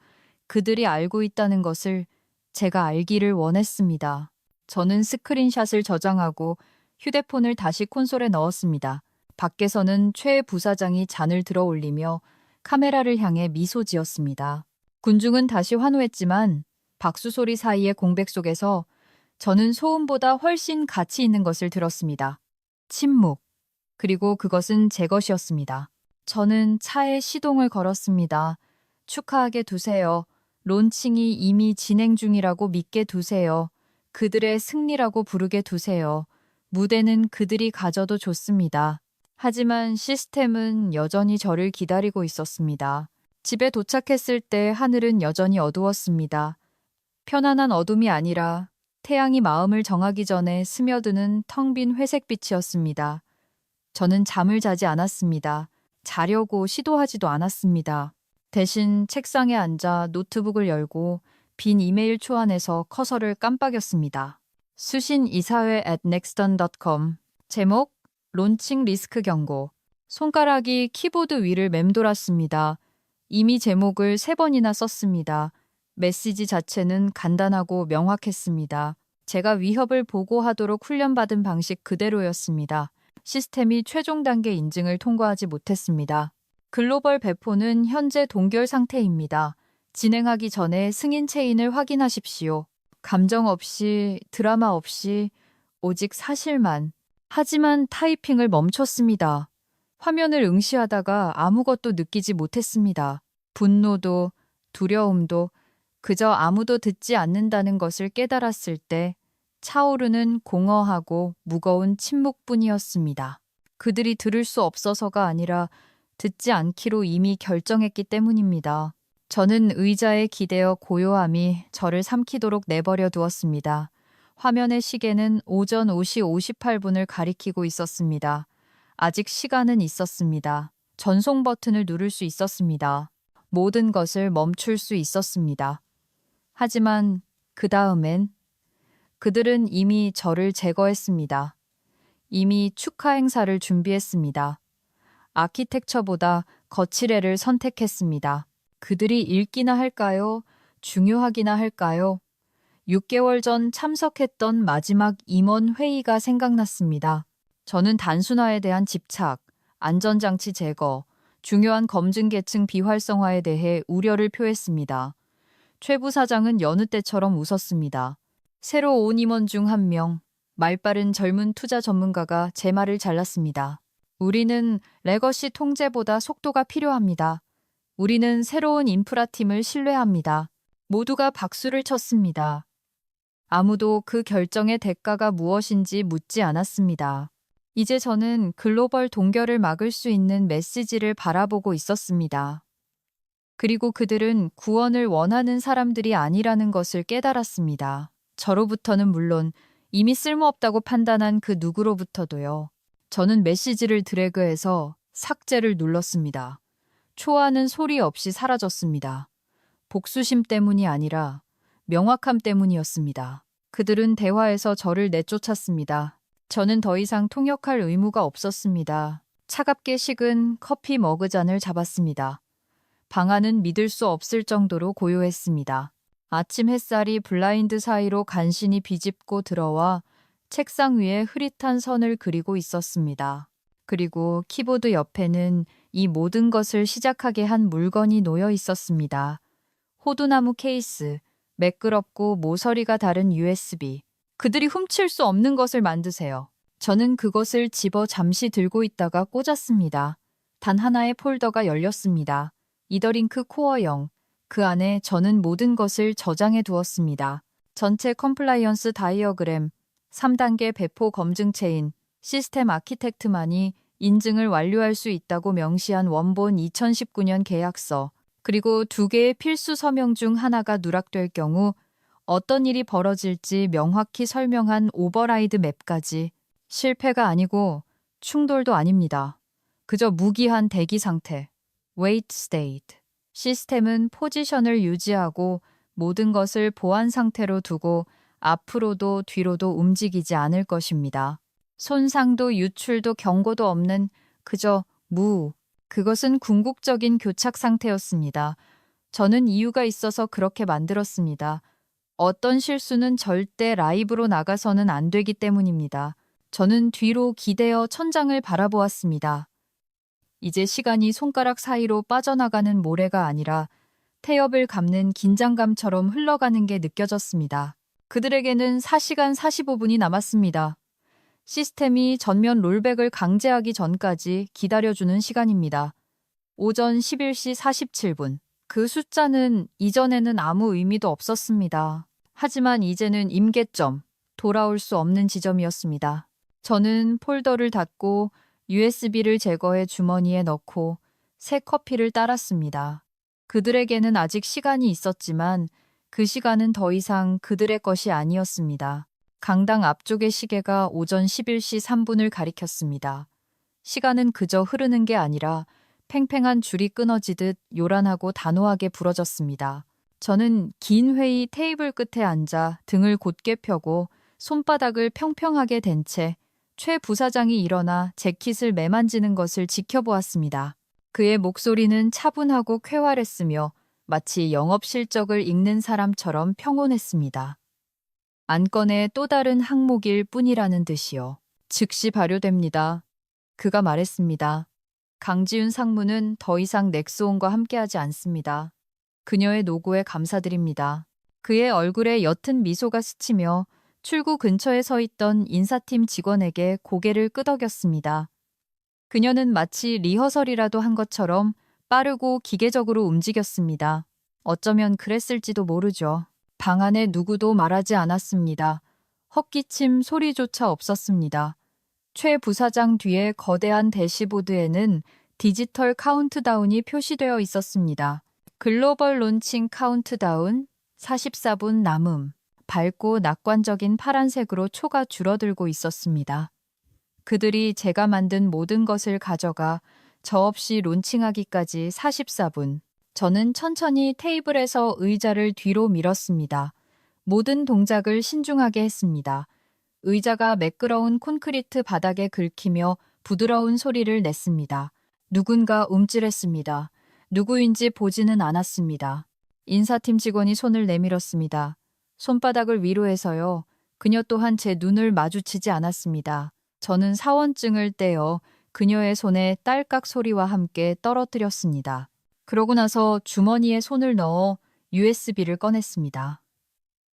그들이 알고 있다는 것을 제가 알기를 원했습니다. 저는 스크린샷을 저장하고 휴대폰을 다시 콘솔에 넣었습니다. 밖에서는 최 부사장이 잔을 들어 올리며 카메라를 향해 미소 지었습니다. 군중은 다시 환호했지만 박수 소리 사이의 공백 속에서 저는 소음보다 훨씬 가치 있는 것을 들었습니다. 침묵. 그리고 그것은 제 것이었습니다. 저는 차에 시동을 걸었습니다. 축하하게 두세요. 론칭이 이미 진행 중이라고 믿게 두세요. 그들의 승리라고 부르게 두세요. 무대는 그들이 가져도 좋습니다. 하지만 시스템은 여전히 저를 기다리고 있었습니다. 집에 도착했을 때 하늘은 여전히 어두웠습니다. 편안한 어둠이 아니라 태양이 마음을 정하기 전에 스며드는 텅 빈 회색빛이었습니다. 저는 잠을 자지 않았습니다. 자려고 시도하지도 않았습니다. 대신 책상에 앉아 노트북을 열고 빈 이메일 초안에서 커서를 깜빡였습니다. 수신 이사회 @nexton.com. 제목 론칭 리스크 경고. 손가락이 키보드 위를 맴돌았습니다. 이미 제목을 3번이나 썼습니다. 메시지 자체는 간단하고 명확했습니다. 제가 위협을 보고하도록 훈련받은 방식 그대로였습니다. 시스템이 최종 단계 인증을 통과하지 못했습니다. 글로벌 배포는 현재 동결 상태입니다. 진행하기 전에 승인 체인을 확인하십시오. 감정 없이, 드라마 없이, 오직 사실만. 하지만 타이핑을 멈췄습니다. 화면을 응시하다가 아무것도 느끼지 못했습니다. 분노도, 두려움도, 그저 아무도 듣지 않는다는 것을 깨달았을 때 차오르는 공허하고 무거운 침묵뿐이었습니다. 그들이 들을 수 없어서가 아니라 듣지 않기로 이미 결정했기 때문입니다. 저는 의자에 기대어 고요함이 저를 삼키도록 내버려 두었습니다. 화면의 시계는 오전 5시 58분을 가리키고 있었습니다. 아직 시간은 있었습니다. 전송 버튼을 누를 수 있었습니다. 모든 것을 멈출 수 있었습니다. 하지만 그 다음엔 그들은 이미 저를 제거했습니다. 이미 축하 행사를 준비했습니다. 아키텍처보다 거칠애를 선택했습니다. 그들이 읽기나 할까요? 중요하기나 할까요? 6개월 전 참석했던 마지막 임원 회의가 생각났습니다. 저는 단순화에 대한 집착, 안전장치 제거, 중요한 검증 계층 비활성화에 대해 우려를 표했습니다. 최 부사장은 여느 때처럼 웃었습니다. 새로 온 임원 중 한 명, 말빠른 젊은 투자 전문가가 제 말을 잘랐습니다. 우리는 레거시 통제보다 속도가 필요합니다. 우리는 새로운 인프라팀을 신뢰합니다. 모두가 박수를 쳤습니다. 아무도 그 결정의 대가가 무엇인지 묻지 않았습니다. 이제 저는 글로벌 동결을 막을 수 있는 메시지를 바라보고 있었습니다. 그리고 그들은 구원을 원하는 사람들이 아니라는 것을 깨달았습니다. 저로부터는 물론 이미 쓸모없다고 판단한 그 누구로부터도요. 저는 메시지를 드래그해서 삭제를 눌렀습니다. 초안은 소리 없이 사라졌습니다. 복수심 때문이 아니라 명확함 때문이었습니다. 그들은 대화에서 저를 내쫓았습니다. 저는 더 이상 통역할 의무가 없었습니다. 차갑게 식은 커피 머그잔을 잡았습니다. 방 안은 믿을 수 없을 정도로 고요했습니다. 아침 햇살이 블라인드 사이로 간신히 비집고 들어와 책상 위에 흐릿한 선을 그리고 있었습니다. 그리고 키보드 옆에는 이 모든 것을 시작하게 한 물건이 놓여 있었습니다. 호두나무 케이스, 매끄럽고 모서리가 다른 USB. 그들이 훔칠 수 없는 것을 만드세요. 저는 그것을 집어 잠시 들고 있다가 꽂았습니다. 단 하나의 폴더가 열렸습니다. 이더링크 코어형. 그 안에 저는 모든 것을 저장해 두었습니다. 전체 컴플라이언스 다이어그램, 3단계 배포 검증 체인, 시스템 아키텍트만이 인증을 완료할 수 있다고 명시한 원본 2019년 계약서, 그리고 2개의 필수 서명 중 하나가 누락될 경우 어떤 일이 벌어질지 명확히 설명한 오버라이드 맵까지. 실패가 아니고 충돌도 아닙니다. 그저 무기한 대기 상태. Wait state. 시스템은 포지션을 유지하고 모든 것을 보안 상태로 두고 앞으로도 뒤로도 움직이지 않을 것입니다. 손상도 유출도 경고도 없는 그저 무. 그것은 궁극적인 교착 상태였습니다. 저는 이유가 있어서 그렇게 만들었습니다. 어떤 실수는 절대 라이브로 나가서는 안 되기 때문입니다. 저는 뒤로 기대어 천장을 바라보았습니다. 이제 시간이 손가락 사이로 빠져나가는 모래가 아니라 태엽을 감는 긴장감처럼 흘러가는 게 느껴졌습니다. 그들에게는 4시간 45분이 남았습니다. 시스템이 전면 롤백을 강제하기 전까지 기다려주는 시간입니다. 오전 11시 47분. 그 숫자는 이전에는 아무 의미도 없었습니다. 하지만 이제는 임계점, 돌아올 수 없는 지점이었습니다. 저는 폴더를 닫고 USB를 제거해 주머니에 넣고 새 커피를 따랐습니다. 그들에게는 아직 시간이 있었지만 그 시간은 더 이상 그들의 것이 아니었습니다. 강당 앞쪽의 시계가 오전 11시 3분을 가리켰습니다. 시간은 그저 흐르는 게 아니라 팽팽한 줄이 끊어지듯 요란하고 단호하게 부러졌습니다. 저는 긴 회의 테이블 끝에 앉아 등을 곧게 펴고 손바닥을 평평하게 댄 채 최 부사장이 일어나 재킷을 매만지는 것을 지켜보았습니다. 그의 목소리는 차분하고 쾌활했으며 마치 영업 실적을 읽는 사람처럼 평온했습니다. 안건의 또 다른 항목일 뿐이라는 듯이요. 즉시 발효됩니다. 그가 말했습니다. 강지윤 상무는 더 이상 넥스온과 함께하지 않습니다. 그녀의 노고에 감사드립니다. 그의 얼굴에 옅은 미소가 스치며 출구 근처에 서 있던 인사팀 직원에게 고개를 끄덕였습니다. 그녀는 마치 리허설이라도 한 것처럼 빠르고 기계적으로 움직였습니다. 어쩌면 그랬을지도 모르죠. 방 안에 누구도 말하지 않았습니다. 헛기침 소리조차 없었습니다. 최 부사장 뒤에 거대한 대시보드에는 디지털 카운트다운이 표시되어 있었습니다. 글로벌 론칭 카운트다운 44분 남음. 밝고 낙관적인 파란색으로 초가 줄어들고 있었습니다. 그들이 제가 만든 모든 것을 가져가 저 없이 론칭하기까지 44분. 저는 천천히 테이블에서 의자를 뒤로 밀었습니다. 모든 동작을 신중하게 했습니다. 의자가 매끄러운 콘크리트 바닥에 긁히며 부드러운 소리를 냈습니다. 누군가 움찔했습니다. 누구인지 보지는 않았습니다. 인사팀 직원이 손을 내밀었습니다. 손바닥을 위로 해서요. 그녀 또한 제 눈을 마주치지 않았습니다. 저는 사원증을 떼어 그녀의 손에 딸깍 소리와 함께 떨어뜨렸습니다. 그러고 나서 주머니에 손을 넣어 USB를 꺼냈습니다.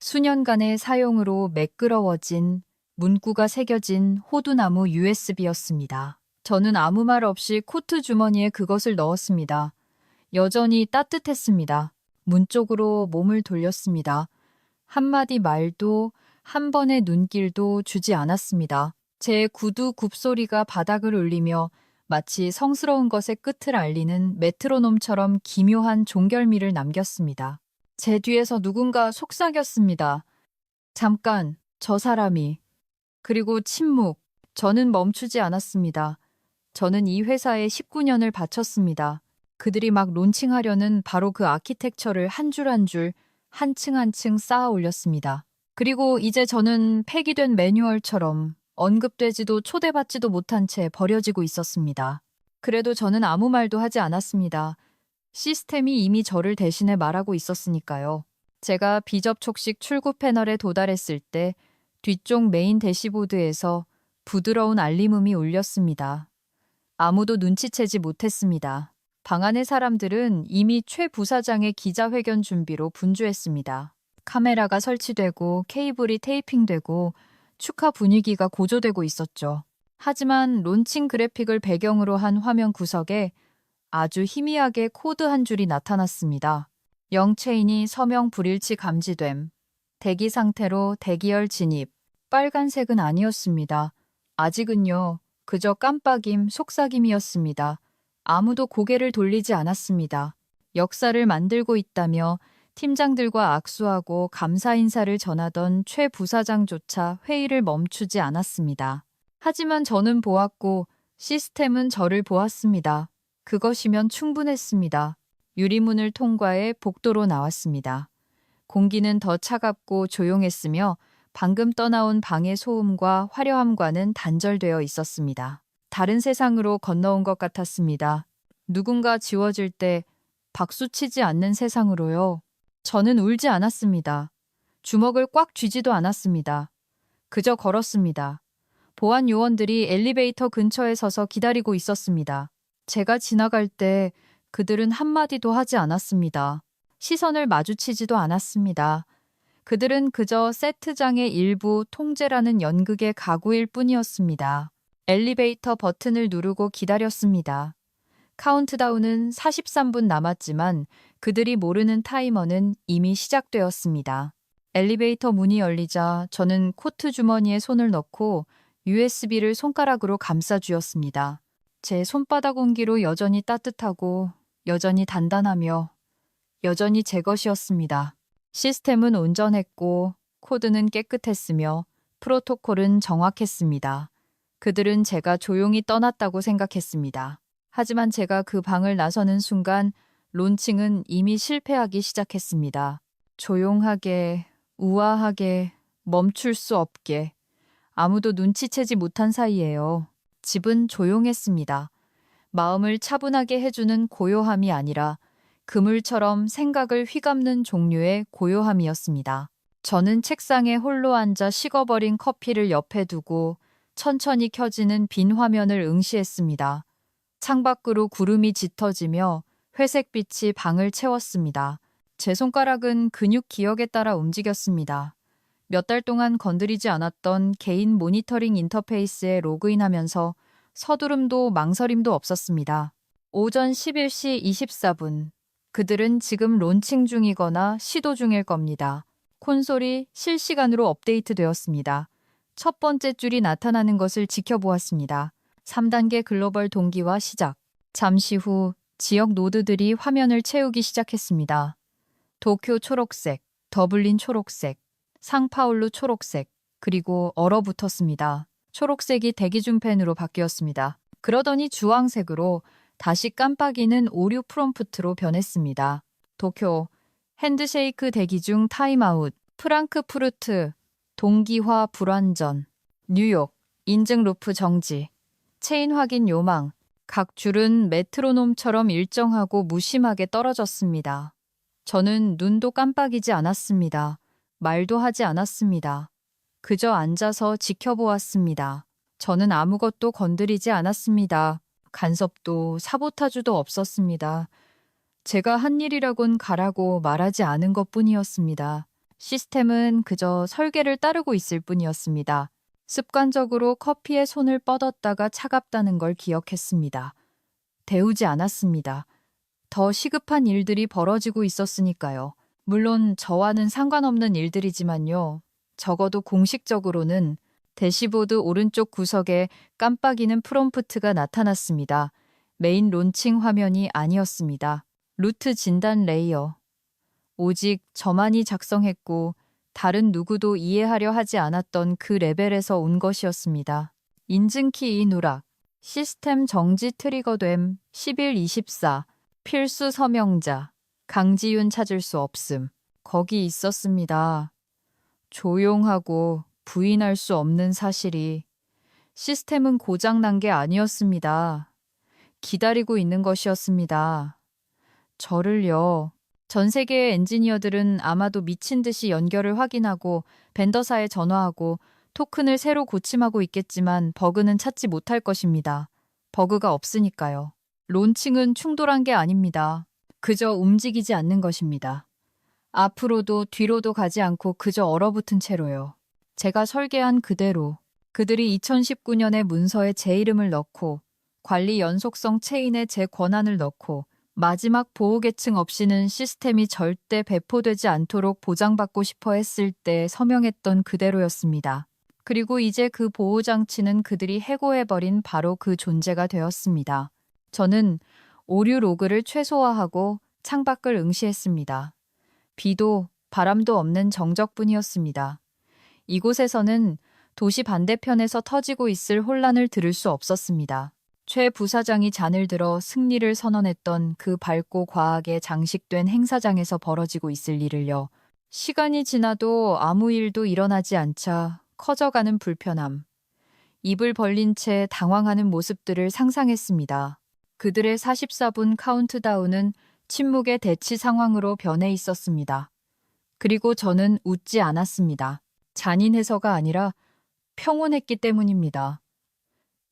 수년간의 사용으로 매끄러워진 문구가 새겨진 호두나무 USB였습니다. 저는 아무 말 없이 코트 주머니에 그것을 넣었습니다. 여전히 따뜻했습니다. 문 쪽으로 몸을 돌렸습니다. 한마디 말도 한 번의 눈길도 주지 않았습니다. 제 구두 굽소리가 바닥을 울리며 마치 성스러운 것의 끝을 알리는 메트로놈처럼 기묘한 종결미를 남겼습니다. 제 뒤에서 누군가 속삭였습니다. 잠깐, 저 사람이. 그리고 침묵. 저는 멈추지 않았습니다. 저는 이 회사에 19년을 바쳤습니다. 그들이 막 론칭하려는 바로 그 아키텍처를 한 줄 한 줄, 한 층 한 층 쌓아 올렸습니다. 그리고 이제 저는 폐기된 매뉴얼처럼 언급되지도 초대받지도 못한 채 버려지고 있었습니다. 그래도 저는 아무 말도 하지 않았습니다. 시스템이 이미 저를 대신해 말하고 있었으니까요. 제가 비접촉식 출구 패널에 도달했을 때 뒤쪽 메인 대시보드에서 부드러운 알림음이 울렸습니다. 아무도 눈치채지 못했습니다. 방 안의 사람들은 이미 최 부사장의 기자회견 준비로 분주했습니다. 카메라가 설치되고 케이블이 테이핑되고 축하 분위기가 고조되고 있었죠. 하지만 론칭 그래픽을 배경으로 한 화면 구석에 아주 희미하게 코드 한 줄이 나타났습니다. 영체인이 서명 불일치 감지됨. 대기 상태로 대기열 진입. 빨간색은 아니었습니다. 아직은요. 그저 깜빡임, 속삭임이었습니다. 아무도 고개를 돌리지 않았습니다. 역사를 만들고 있다며 팀장들과 악수하고 감사 인사를 전하던 최 부사장조차 회의를 멈추지 않았습니다. 하지만 저는 보았고 시스템은 저를 보았습니다. 그것이면 충분했습니다. 유리문을 통과해 복도로 나왔습니다. 공기는 더 차갑고 조용했으며 방금 떠나온 방의 소음과 화려함과는 단절되어 있었습니다. 다른 세상으로 건너온 것 같았습니다. 누군가 지워질 때 박수치지 않는 세상으로요. 저는 울지 않았습니다. 주먹을 꽉 쥐지도 않았습니다. 그저 걸었습니다. 보안 요원들이 엘리베이터 근처에 서서 기다리고 있었습니다. 제가 지나갈 때 그들은 한마디도 하지 않았습니다. 시선을 마주치지도 않았습니다. 그들은 그저 세트장의 일부 통제라는 연극의 가구일 뿐이었습니다. 엘리베이터 버튼을 누르고 기다렸습니다. 카운트다운은 43분 남았지만 그들이 모르는 타이머는 이미 시작되었습니다. 엘리베이터 문이 열리자 저는 코트 주머니에 손을 넣고 USB를 손가락으로 감싸 쥐었습니다. 제 손바닥 온기로 여전히 따뜻하고 여전히 단단하며 여전히 제 것이었습니다. 시스템은 온전했고 코드는 깨끗했으며 프로토콜은 정확했습니다. 그들은 제가 조용히 떠났다고 생각했습니다. 하지만 제가 그 방을 나서는 순간 론칭은 이미 실패하기 시작했습니다. 조용하게, 우아하게, 멈출 수 없게, 아무도 눈치채지 못한 사이에요. 집은 조용했습니다. 마음을 차분하게 해주는 고요함이 아니라 그물처럼 생각을 휘감는 종류의 고요함이었습니다. 저는 책상에 홀로 앉아 식어버린 커피를 옆에 두고 천천히 켜지는 빈 화면을 응시했습니다. 창밖으로 구름이 짙어지며 회색빛이 방을 채웠습니다. 제 손가락은 근육 기억에 따라 움직였습니다. 몇 달 동안 건드리지 않았던 개인 모니터링 인터페이스에 로그인하면서 서두름도 망설임도 없었습니다. 오전 11시 24분. 그들은 지금 론칭 중이거나 시도 중일 겁니다. 콘솔이 실시간으로 업데이트되었습니다. 첫 번째 줄이 나타나는 것을 지켜보았습니다. 3단계 글로벌 동기화 시작. 잠시 후 지역 노드들이 화면을 채우기 시작했습니다. 도쿄 초록색, 더블린 초록색, 상파울루 초록색, 그리고 얼어붙었습니다. 초록색이 대기 중 펜으로 바뀌었습니다. 그러더니 주황색으로 다시 깜빡이는 오류 프롬프트로 변했습니다. 도쿄, 핸드쉐이크 대기 중 타임아웃, 프랑크푸르트, 동기화 불완전, 뉴욕, 인증 루프 정지, 체인 확인 요망, 각 줄은 메트로놈처럼 일정하고 무심하게 떨어졌습니다. 저는 눈도 깜빡이지 않았습니다. 말도 하지 않았습니다. 그저 앉아서 지켜보았습니다. 저는 아무것도 건드리지 않았습니다. 간섭도 사보타주도 없었습니다. 제가 한 일이라곤 가라고 말하지 않은 것뿐이었습니다. 시스템은 그저 설계를 따르고 있을 뿐이었습니다. 습관적으로 커피에 손을 뻗었다가 차갑다는 걸 기억했습니다. 데우지 않았습니다. 더 시급한 일들이 벌어지고 있었으니까요. 물론 저와는 상관없는 일들이지만요. 적어도 공식적으로는 대시보드 오른쪽 구석에 깜빡이는 프롬프트가 나타났습니다. 메인 론칭 화면이 아니었습니다. 루트 진단 레이어. 오직 저만이 작성했고 다른 누구도 이해하려 하지 않았던 그 레벨에서 온 것이었습니다. 인증키 이 누락. 시스템 정지 트리거됨 1124. 필수 서명자. 강지윤 찾을 수 없음. 거기 있었습니다. 조용하고 부인할 수 없는 사실이. 시스템은 고장난 게 아니었습니다. 기다리고 있는 것이었습니다. 저를요. 전 세계의 엔지니어들은 아마도 미친 듯이 연결을 확인하고 벤더사에 전화하고 토큰을 새로 고침하고 있겠지만 버그는 찾지 못할 것입니다. 버그가 없으니까요. 론칭은 충돌한 게 아닙니다. 그저 움직이지 않는 것입니다. 앞으로도 뒤로도 가지 않고 그저 얼어붙은 채로요. 제가 설계한 그대로 그들이 2019년에 문서에 제 이름을 넣고 관리 연속성 체인에 제 권한을 넣고 마지막 보호계층 없이는 시스템이 절대 배포되지 않도록 보장받고 싶어 했을 때 서명했던 그대로였습니다. 그리고 이제 그 보호장치는 그들이 해고해버린 바로 그 존재가 되었습니다. 저는 오류 로그를 최소화하고 창밖을 응시했습니다. 비도 바람도 없는 정적뿐이었습니다. 이곳에서는 도시 반대편에서 터지고 있을 혼란을 들을 수 없었습니다. 최 부사장이 잔을 들어 승리를 선언했던 그 밝고 과하게 장식된 행사장에서 벌어지고 있을 일을요. 시간이 지나도 아무 일도 일어나지 않자 커져가는 불편함. 입을 벌린 채 당황하는 모습들을 상상했습니다. 그들의 44분 카운트다운은 침묵의 대치 상황으로 변해 있었습니다. 그리고 저는 웃지 않았습니다. 잔인해서가 아니라 평온했기 때문입니다.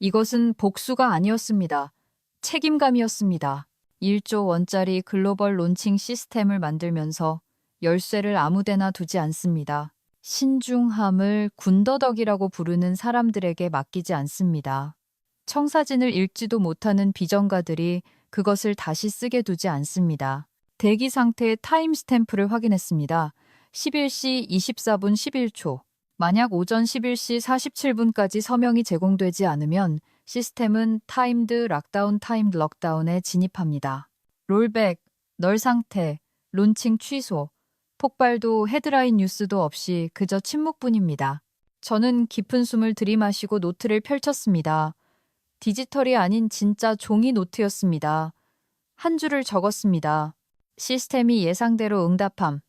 이것은 복수가 아니었습니다. 책임감이었습니다. 1조 원짜리 글로벌 론칭 시스템을 만들면서 열쇠를 아무데나 두지 않습니다. 신중함을 군더더기라고 부르는 사람들에게 맡기지 않습니다. 청사진을 읽지도 못하는 비전가들이 그것을 다시 쓰게 두지 않습니다. 대기 상태의 타임스탬프를 확인했습니다. 11시 24분 11초. 만약 오전 11시 47분까지 서명이 제공되지 않으면 시스템은 타임드 락다운에 진입합니다. 롤백, 널 상태, 론칭 취소, 폭발도 헤드라인 뉴스도 없이 그저 침묵뿐입니다. 저는 깊은 숨을 들이마시고 노트를 펼쳤습니다. 디지털이 아닌 진짜 종이 노트였습니다. 한 줄을 적었습니다. 시스템이 예상대로 응답함.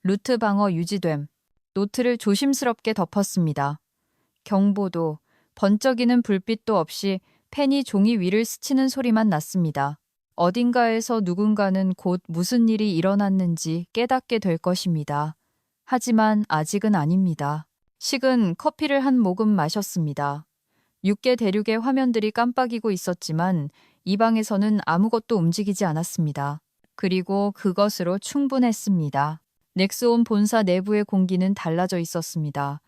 루트 방어 유지됨. 노트를 조심스럽게 덮었습니다. 경보도, 번쩍이는 불빛도 없이 펜이 종이 위를 스치는 소리만 났습니다. 어딘가에서 누군가는 곧 무슨 일이 일어났는지 깨닫게 될 것입니다. 하지만 아직은 아닙니다. 식은 커피를 한 모금 마셨습니다. 6개 대륙의 화면들이 깜빡이고 있었지만 이 방에서는 아무것도 움직이지 않았습니다. 그리고 그것으로 충분했습니다. 넥스온 본사 내부의 공기는 달라져 있었습니다.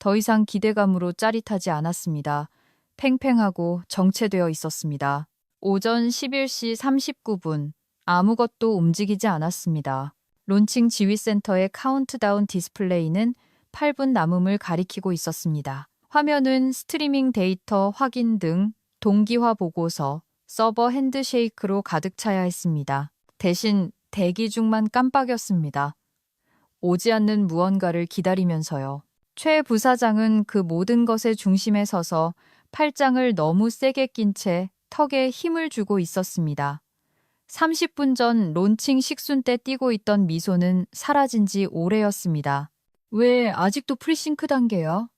더 이상 기대감으로 짜릿하지 않았습니다. 팽팽하고 정체되어 있었습니다. 오전 11시 39분 아무것도 움직이지 않았습니다. 론칭 지휘센터의 카운트다운 디스플레이는 8분 남음을 가리키고 있었습니다. 화면은 스트리밍 데이터 확인 등 동기화 보고서, 서버 핸드쉐이크로 가득 차야 했습니다. 대신 대기 중만 깜빡였습니다. 오지 않는 무언가를 기다리면서요. 최 부사장은 그 모든 것의 중심에 서서 팔짱을 너무 세게 낀 채 턱에 힘을 주고 있었습니다. 30분 전 론칭 식순 때 띄고 있던 미소는 사라진 지 오래였습니다. 왜 아직도 프리싱크 단계야?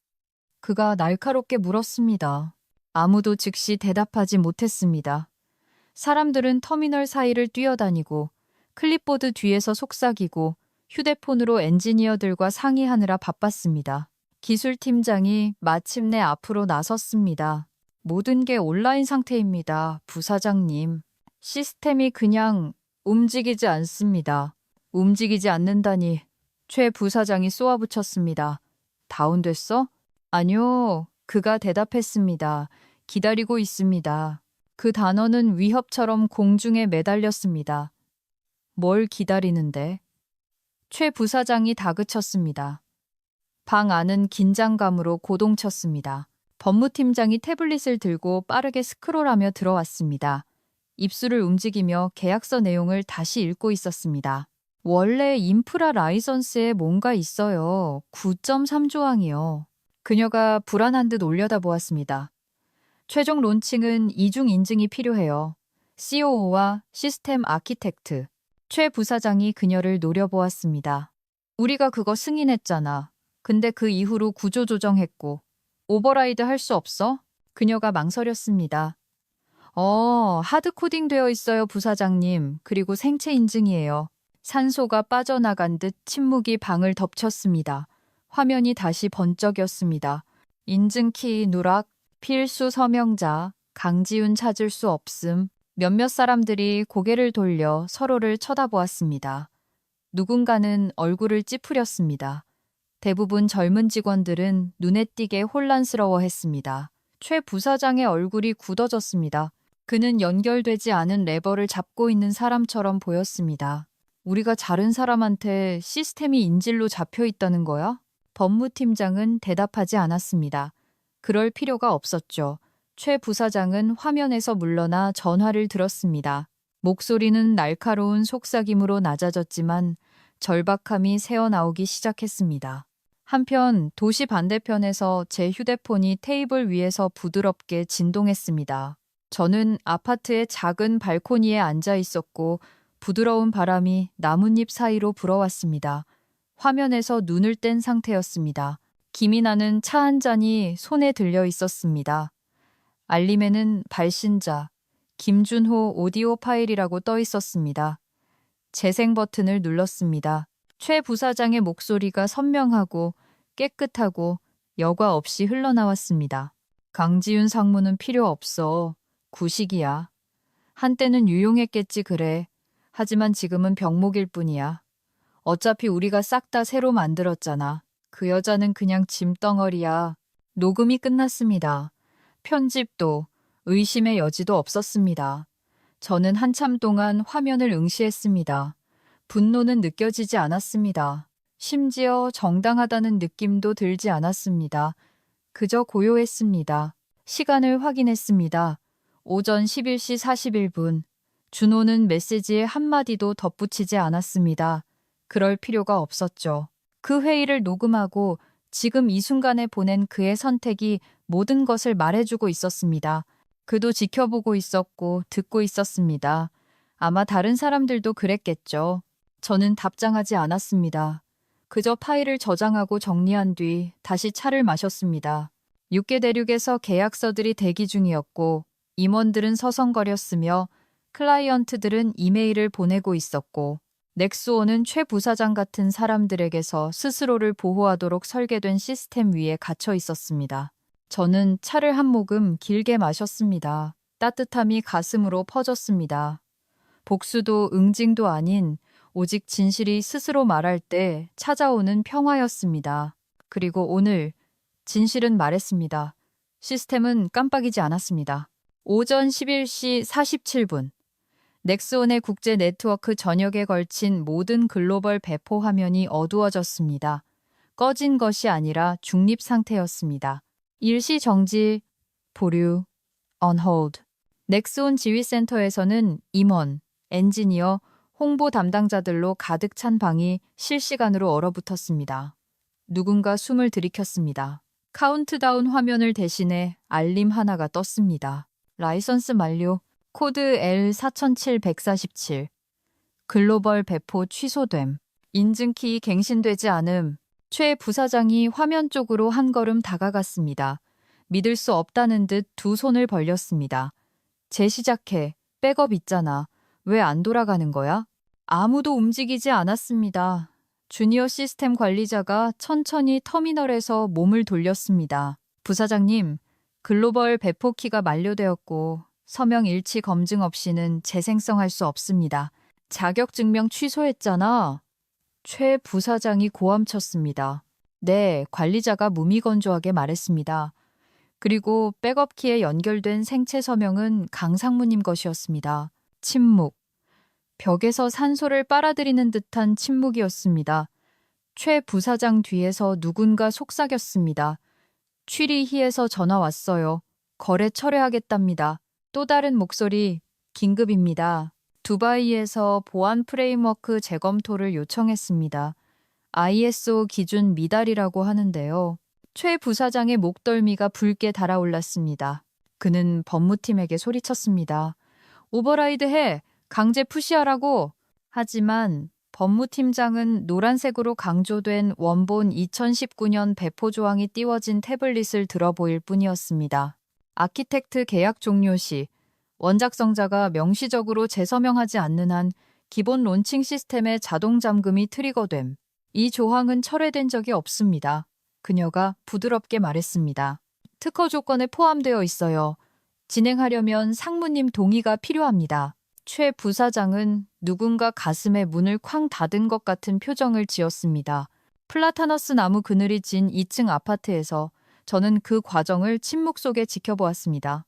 그가 날카롭게 물었습니다. 아무도 즉시 대답하지 못했습니다. 사람들은 터미널 사이를 뛰어다니고 클립보드 뒤에서 속삭이고 휴대폰으로 엔지니어들과 상의하느라 바빴습니다. 기술팀장이 마침내 앞으로 나섰습니다. 모든 게 온라인 상태입니다. 부사장님. 시스템이 그냥 움직이지 않습니다. 움직이지 않는다니. 최 부사장이 쏘아붙였습니다. 다운됐어? 아니요. 그가 대답했습니다. 기다리고 있습니다. 그 단어는 위협처럼 공중에 매달렸습니다. 뭘 기다리는데? 최 부사장이 다그쳤습니다. 방 안은 긴장감으로 고동쳤습니다. 법무팀장이 태블릿을 들고 빠르게 스크롤하며 들어왔습니다. 입술을 움직이며 계약서 내용을 다시 읽고 있었습니다. 원래 인프라 라이선스에 뭔가 있어요. 9.3조항이요. 그녀가 불안한 듯 올려다보았습니다. 최종 론칭은 이중 인증이 필요해요. COO와 시스템 아키텍트. 최 부사장이 그녀를 노려보았습니다. 우리가 그거 승인했잖아. 근데 그 이후로 구조 조정했고. 오버라이드 할 수 없어? 그녀가 망설였습니다. 하드코딩 되어 있어요, 부사장님. 그리고 생체 인증이에요. 산소가 빠져나간 듯 침묵이 방을 덮쳤습니다. 화면이 다시 번쩍였습니다. 인증키 누락, 필수 서명자, 강지훈 찾을 수 없음. 몇몇 사람들이 고개를 돌려 서로를 쳐다보았습니다. 누군가는 얼굴을 찌푸렸습니다. 대부분 젊은 직원들은 눈에 띄게 혼란스러워했습니다. 최 부사장의 얼굴이 굳어졌습니다. 그는 연결되지 않은 레버를 잡고 있는 사람처럼 보였습니다. 우리가 자른 사람한테 시스템이 인질로 잡혀 있다는 거야? 법무팀장은 대답하지 않았습니다. 그럴 필요가 없었죠. 최 부사장은 화면에서 물러나 전화를 들었습니다. 목소리는 날카로운 속삭임으로 낮아졌지만 절박함이 새어나오기 시작했습니다. 한편 도시 반대편에서 제 휴대폰이 테이블 위에서 부드럽게 진동했습니다. 저는 아파트의 작은 발코니에 앉아 있었고 부드러운 바람이 나뭇잎 사이로 불어왔습니다. 화면에서 눈을 뗀 상태였습니다. 김이 나는 차 한 잔이 손에 들려 있었습니다. 알림에는 발신자, 김준호 오디오 파일이라고 떠 있었습니다. 재생 버튼을 눌렀습니다. 최 부사장의 목소리가 선명하고 깨끗하고 여과 없이 흘러나왔습니다. 강지윤 상무는 필요 없어. 구식이야. 한때는 유용했겠지 그래. 하지만 지금은 병목일 뿐이야. 어차피 우리가 싹 다 새로 만들었잖아. 그 여자는 그냥 짐덩어리야. 녹음이 끝났습니다. 편집도 의심의 여지도 없었습니다. 저는 한참 동안 화면을 응시했습니다. 분노는 느껴지지 않았습니다. 심지어 정당하다는 느낌도 들지 않았습니다. 그저 고요했습니다. 시간을 확인했습니다. 오전 11시 41분. 준호는 메시지에 한마디도 덧붙이지 않았습니다. 그럴 필요가 없었죠. 그 회의를 녹음하고 지금 이 순간에 보낸 그의 선택이 모든 것을 말해주고 있었습니다. 그도 지켜보고 있었고 듣고 있었습니다. 아마 다른 사람들도 그랬겠죠. 저는 답장하지 않았습니다. 그저 파일을 저장하고 정리한 뒤 다시 차를 마셨습니다. 육계 대륙에서 계약서들이 대기 중이었고 임원들은 서성거렸으며 클라이언트들은 이메일을 보내고 있었고 넥스온은 최 부사장 같은 사람들에게서 스스로를 보호하도록 설계된 시스템 위에 갇혀 있었습니다. 저는 차를 한 모금 길게 마셨습니다. 따뜻함이 가슴으로 퍼졌습니다. 복수도 응징도 아닌 오직 진실이 스스로 말할 때 찾아오는 평화였습니다. 그리고 오늘 진실은 말했습니다. 시스템은 깜빡이지 않았습니다. 오전 11시 47분. 넥스온의 국제 네트워크 전역에 걸친 모든 글로벌 배포 화면이 어두워졌습니다. 꺼진 것이 아니라 중립 상태였습니다. 일시 정지, 보류, on hold. 넥스온 지휘센터에서는 임원, 엔지니어, 홍보 담당자들로 가득 찬 방이 실시간으로 얼어붙었습니다. 누군가 숨을 들이켰습니다. 카운트다운 화면을 대신해 알림 하나가 떴습니다. 라이선스 만료. 코드 L4007-147. 글로벌 배포 취소됨. 인증키 갱신되지 않음. 최 부사장이 화면 쪽으로 한 걸음 다가갔습니다. 믿을 수 없다는 듯 두 손을 벌렸습니다. 재시작해. 백업 있잖아. 왜 안 돌아가는 거야? 아무도 움직이지 않았습니다. 주니어 시스템 관리자가 천천히 터미널에서 몸을 돌렸습니다. 부사장님, 글로벌 배포키가 만료되었고 서명 일치 검증 없이는 재생성할 수 없습니다. 자격증명 취소했잖아. 최 부사장이 고함쳤습니다. 네, 관리자가 무미건조하게 말했습니다. 그리고 백업키에 연결된 생체 서명은 강상무님 것이었습니다. 침묵. 벽에서 산소를 빨아들이는 듯한 침묵이었습니다. 최 부사장 뒤에서 누군가 속삭였습니다. 취리히에서 전화 왔어요. 거래 철회하겠답니다. 또 다른 목소리, 긴급입니다. 두바이에서 보안 프레임워크 재검토를 요청했습니다. ISO 기준 미달이라고 하는데요. 최 부사장의 목덜미가 붉게 달아올랐습니다. 그는 법무팀에게 소리쳤습니다. 오버라이드 해! 강제 푸시하라고! 하지만 법무팀장은 노란색으로 강조된 원본 2019년 배포 조항이 띄워진 태블릿을 들어보일 뿐이었습니다. 아키텍트 계약 종료 시 원작성자가 명시적으로 재서명하지 않는 한 기본 론칭 시스템의 자동 잠금이 트리거됨. 이 조항은 철회된 적이 없습니다. 그녀가 부드럽게 말했습니다. 특허 조건에 포함되어 있어요. 진행하려면 상무님 동의가 필요합니다. 최 부사장은 누군가 가슴에 문을 쾅 닫은 것 같은 표정을 지었습니다. 플라타너스 나무 그늘이 진 2층 아파트에서 저는 그 과정을 침묵 속에 지켜보았습니다.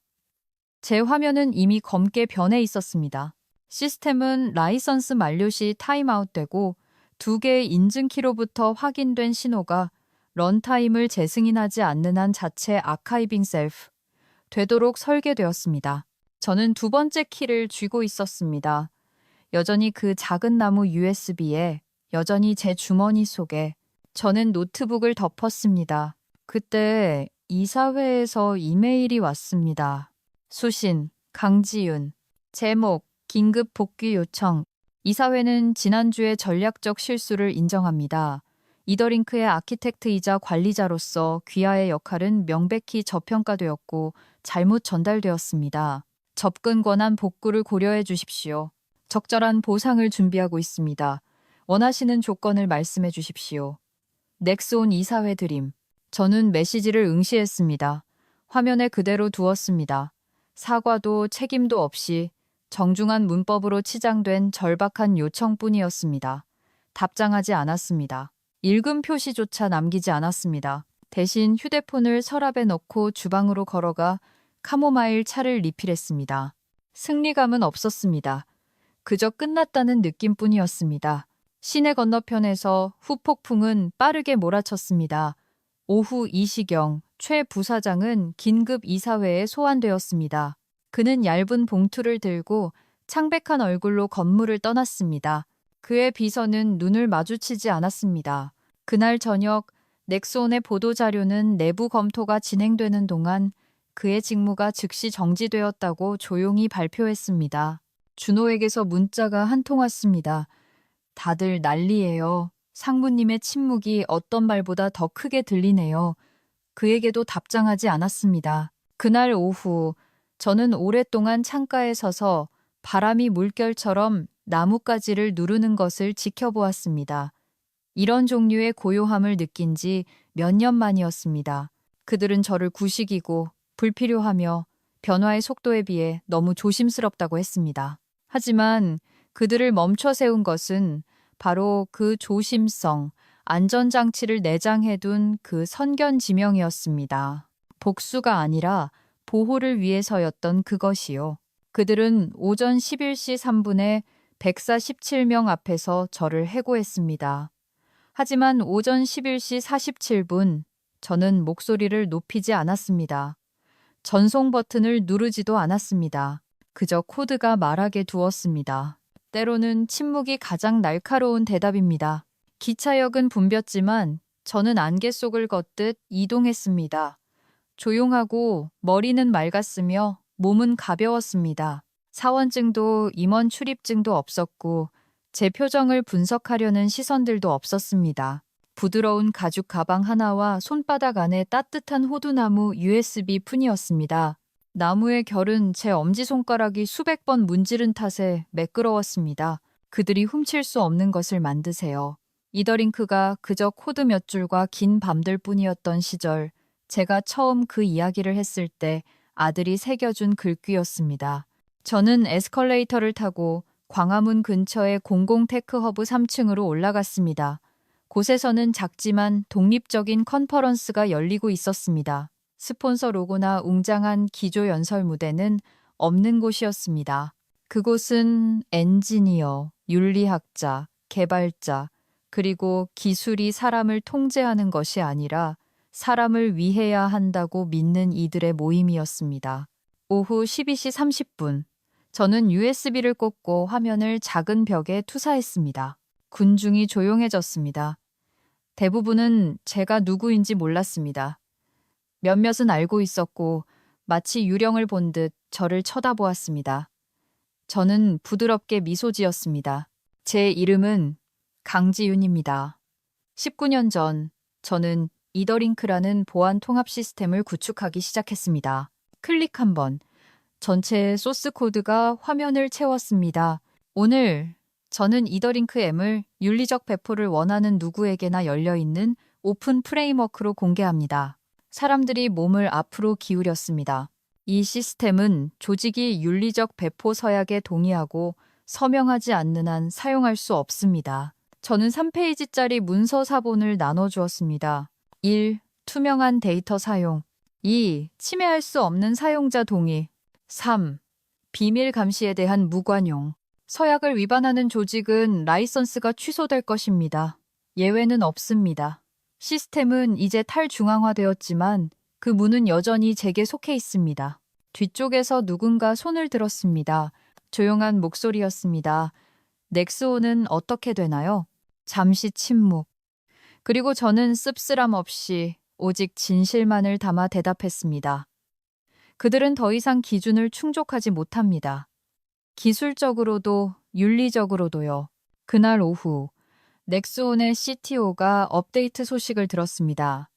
제 화면은 이미 검게 변해 있었습니다. 시스템은 라이선스 만료 시 타임아웃되고 2개의 인증키로부터 확인된 신호가 런타임을 재승인하지 않는 한 자체 아카이빙 셀프 되도록 설계되었습니다. 저는 두 번째 키를 쥐고 있었습니다. 여전히 그 작은 나무 USB에 여전히 제 주머니 속에 저는 노트북을 덮었습니다. 그때 이사회에서 이메일이 왔습니다. 수신, 강지윤. 제목, 긴급 복귀 요청. 이사회는 지난주의 전략적 실수를 인정합니다. 이더링크의 아키텍트이자 관리자로서 귀하의 역할은 명백히 저평가되었고 잘못 전달되었습니다. 접근 권한 복구를 고려해 주십시오. 적절한 보상을 준비하고 있습니다. 원하시는 조건을 말씀해 주십시오. 넥스온 이사회 드림. 저는 메시지를 응시했습니다. 화면에 그대로 두었습니다. 사과도 책임도 없이 정중한 문법으로 치장된 절박한 요청뿐이었습니다. 답장하지 않았습니다. 읽음 표시조차 남기지 않았습니다. 대신 휴대폰을 서랍에 넣고 주방으로 걸어가 카모마일 차를 리필했습니다. 승리감은 없었습니다. 그저 끝났다는 느낌뿐이었습니다. 시내 건너편에서 후폭풍은 빠르게 몰아쳤습니다. 오후 2시경 최 부사장은 긴급 이사회에 소환되었습니다. 그는 얇은 봉투를 들고 창백한 얼굴로 건물을 떠났습니다. 그의 비서는 눈을 마주치지 않았습니다. 그날 저녁 넥스온의 보도자료는 내부 검토가 진행되는 동안 그의 직무가 즉시 정지되었다고 조용히 발표했습니다. 준호에게서 문자가 한 통 왔습니다. 다들 난리예요. 상무님의 침묵이 어떤 말보다 더 크게 들리네요. 그에게도 답장하지 않았습니다. 그날 오후 저는 오랫동안 창가에 서서 바람이 물결처럼 나뭇가지를 누르는 것을 지켜보았습니다. 이런 종류의 고요함을 느낀 지 몇 년 만이었습니다. 그들은 저를 구식이고 불필요하며 변화의 속도에 비해 너무 조심스럽다고 했습니다. 하지만 그들을 멈춰 세운 것은 바로 그 조심성, 안전장치를 내장해둔 그 선견지명이었습니다. 복수가 아니라 보호를 위해서였던 그것이요. 그들은 오전 11시 3분에 147명 앞에서 저를 해고했습니다. 하지만 오전 11시 47분 저는 목소리를 높이지 않았습니다. 전송 버튼을 누르지도 않았습니다. 그저 코드가 말하게 두었습니다. 때로는 침묵이 가장 날카로운 대답입니다. 기차역은 붐볐지만 저는 안개 속을 걷듯 이동했습니다. 조용하고 머리는 맑았으며 몸은 가벼웠습니다. 사원증도 임원 출입증도 없었고 제 표정을 분석하려는 시선들도 없었습니다. 부드러운 가죽 가방 하나와 손바닥 안에 따뜻한 호두나무 USB 뿐이었습니다. 나무의 결은 제 엄지손가락이 수백 번 문지른 탓에 매끄러웠습니다. 그들이 훔칠 수 없는 것을 만드세요. 이더링크가 그저 코드 몇 줄과 긴 밤들 뿐이었던 시절, 제가 처음 그 이야기를 했을 때 아들이 새겨준 글귀였습니다. 저는 에스컬레이터를 타고 광화문 근처의 공공테크허브 3층으로 올라갔습니다. 곳에서는 작지만 독립적인 컨퍼런스가 열리고 있었습니다. 스폰서 로고나 웅장한 기조 연설 무대는 없는 곳이었습니다. 그곳은 엔지니어, 윤리학자, 개발자, 그리고 기술이 사람을 통제하는 것이 아니라 사람을 위해야 한다고 믿는 이들의 모임이었습니다. 오후 12시 30분, 저는 USB를 꽂고 화면을 작은 벽에 투사했습니다. 군중이 조용해졌습니다. 대부분은 제가 누구인지 몰랐습니다. 몇몇은 알고 있었고 마치 유령을 본 듯 저를 쳐다보았습니다. 저는 부드럽게 미소 지었습니다. 제 이름은 강지윤입니다. 19년 전 저는 이더링크라는 보안 통합 시스템을 구축하기 시작했습니다. 클릭 한 번, 전체 소스 코드가 화면을 채웠습니다. 오늘 저는 이더링크 M을 윤리적 배포를 원하는 누구에게나 열려있는 오픈 프레임워크로 공개합니다. 사람들이 몸을 앞으로 기울였습니다. 이 시스템은 조직이 윤리적 배포 서약에 동의하고 서명하지 않는 한 사용할 수 없습니다. 저는 3페이지짜리 문서 사본을 나눠주었습니다. 1. 투명한 데이터 사용. 2. 침해할 수 없는 사용자 동의. 3. 비밀 감시에 대한 무관용. 서약을 위반하는 조직은 라이선스가 취소될 것입니다. 예외는 없습니다. 시스템은 이제 탈중앙화되었지만 그 문은 여전히 제게 속해 있습니다. 뒤쪽에서 누군가 손을 들었습니다. 조용한 목소리였습니다. 넥스온은 어떻게 되나요? 잠시 침묵. 그리고 저는 씁쓸함 없이 오직 진실만을 담아 대답했습니다. 그들은 더 이상 기준을 충족하지 못합니다. 기술적으로도 윤리적으로도요. 그날 오후 넥스온의 CTO가 업데이트 소식을 들었습니다.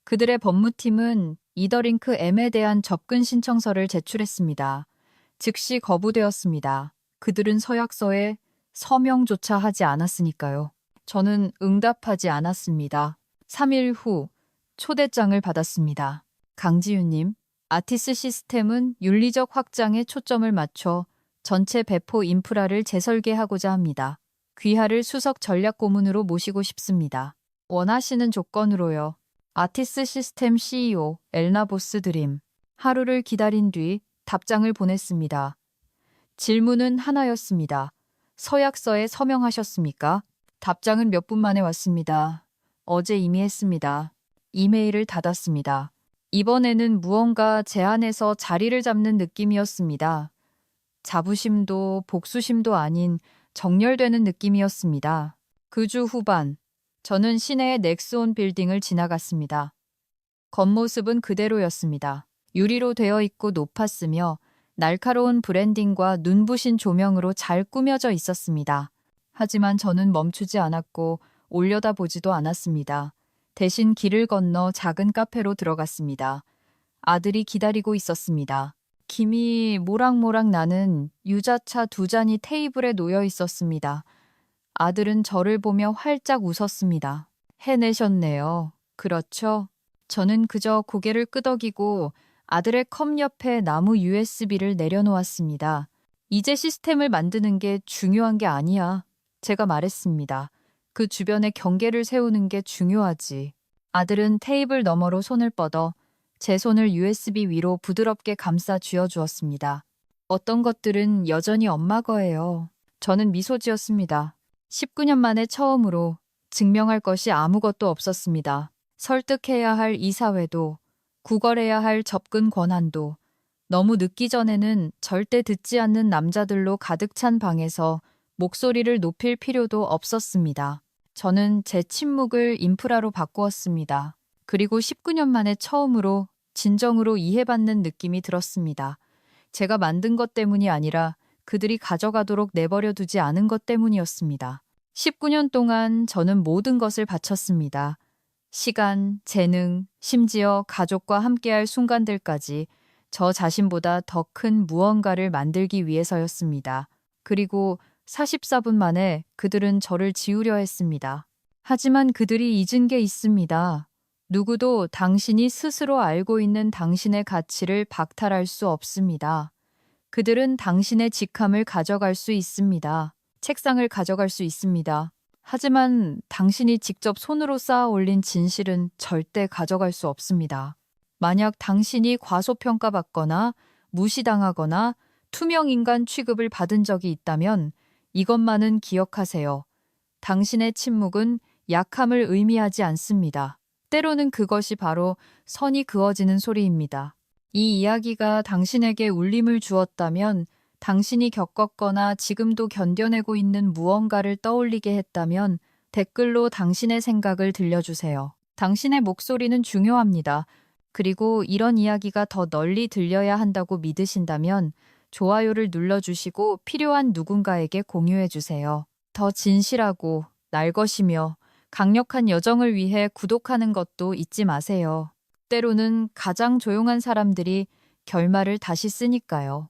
그들의 법무팀은 이더링크 M에 대한 접근 신청서를 제출했습니다. 즉시 거부되었습니다. 그들은 서약서에 서명조차 하지 않았으니까요. 저는 응답하지 않았습니다. 3일 후 초대장을 받았습니다. 강지윤님, 아티스 시스템은 윤리적 확장에 초점을 맞춰 전체 배포 인프라를 재설계하고자 합니다. 귀하를 수석 전략 고문으로 모시고 싶습니다. 원하시는 조건으로요. 아티스 시스템 CEO 엘나보스 드림. 하루를 기다린 뒤 답장을 보냈습니다. 질문은 하나였습니다. 서약서에 서명하셨습니까? 답장은 몇 분 만에 왔습니다. 어제 이미 했습니다. 이메일을 닫았습니다. 이번에는 무언가 제 안에서 자리를 잡는 느낌이었습니다. 자부심도 복수심도 아닌 정렬되는 느낌이었습니다. 그 주 후반, 저는 시내의 넥스온 빌딩을 지나갔습니다. 겉모습은 그대로였습니다. 유리로 되어 있고 높았으며 날카로운 브랜딩과 눈부신 조명으로 잘 꾸며져 있었습니다. 하지만 저는 멈추지 않았고 올려다보지도 않았습니다. 대신 길을 건너 작은 카페로 들어갔습니다. 아들이 기다리고 있었습니다. 김이 모락모락 나는 유자차 2잔이 테이블에 놓여 있었습니다. 아들은 저를 보며 활짝 웃었습니다. 해내셨네요. 그렇죠? 저는 그저 고개를 끄덕이고 아들의 컵 옆에 나무 USB를 내려놓았습니다. 이제 시스템을 만드는 게 중요한 게 아니야. 제가 말했습니다. 그 주변에 경계를 세우는 게 중요하지. 아들은 테이블 너머로 손을 뻗어 제 손을 USB 위로 부드럽게 감싸 쥐어주었습니다. 어떤 것들은 여전히 엄마 거예요. 저는 미소 지었습니다. 19년 만에 처음으로 증명할 것이 아무것도 없었습니다. 설득해야 할 이사회도, 구걸해야 할 접근 권한도, 너무 늦기 전에는 절대 듣지 않는 남자들로 가득 찬 방에서 목소리를 높일 필요도 없었습니다. 저는 제 침묵을 인프라로 바꾸었습니다. 그리고 19년 만에 처음으로 진정으로 이해받는 느낌이 들었습니다. 제가 만든 것 때문이 아니라 그들이 가져가도록 내버려 두지 않은 것 때문이었습니다. 19년 동안 저는 모든 것을 바쳤습니다. 시간, 재능, 심지어 가족과 함께할 순간들까지 저 자신보다 더 큰 무언가를 만들기 위해서였습니다. 그리고 44분 만에 그들은 저를 지우려 했습니다. 하지만 그들이 잊은 게 있습니다. 누구도 당신이 스스로 알고 있는 당신의 가치를 박탈할 수 없습니다. 그들은 당신의 직함을 가져갈 수 있습니다. 책상을 가져갈 수 있습니다. 하지만 당신이 직접 손으로 쌓아 올린 진실은 절대 가져갈 수 없습니다. 만약 당신이 과소평가받거나 무시당하거나 투명인간 취급을 받은 적이 있다면 이것만은 기억하세요. 당신의 침묵은 약함을 의미하지 않습니다. 때로는 그것이 바로 선이 그어지는 소리입니다. 이 이야기가 당신에게 울림을 주었다면, 당신이 겪었거나 지금도 견뎌내고 있는 무언가를 떠올리게 했다면 댓글로 당신의 생각을 들려주세요. 당신의 목소리는 중요합니다. 그리고 이런 이야기가 더 널리 들려야 한다고 믿으신다면 좋아요를 눌러주시고 필요한 누군가에게 공유해주세요. 더 진실하고 날 것이며 강력한 여정을 위해 구독하는 것도 잊지 마세요. 때로는 가장 조용한 사람들이 결말을 다시 쓰니까요.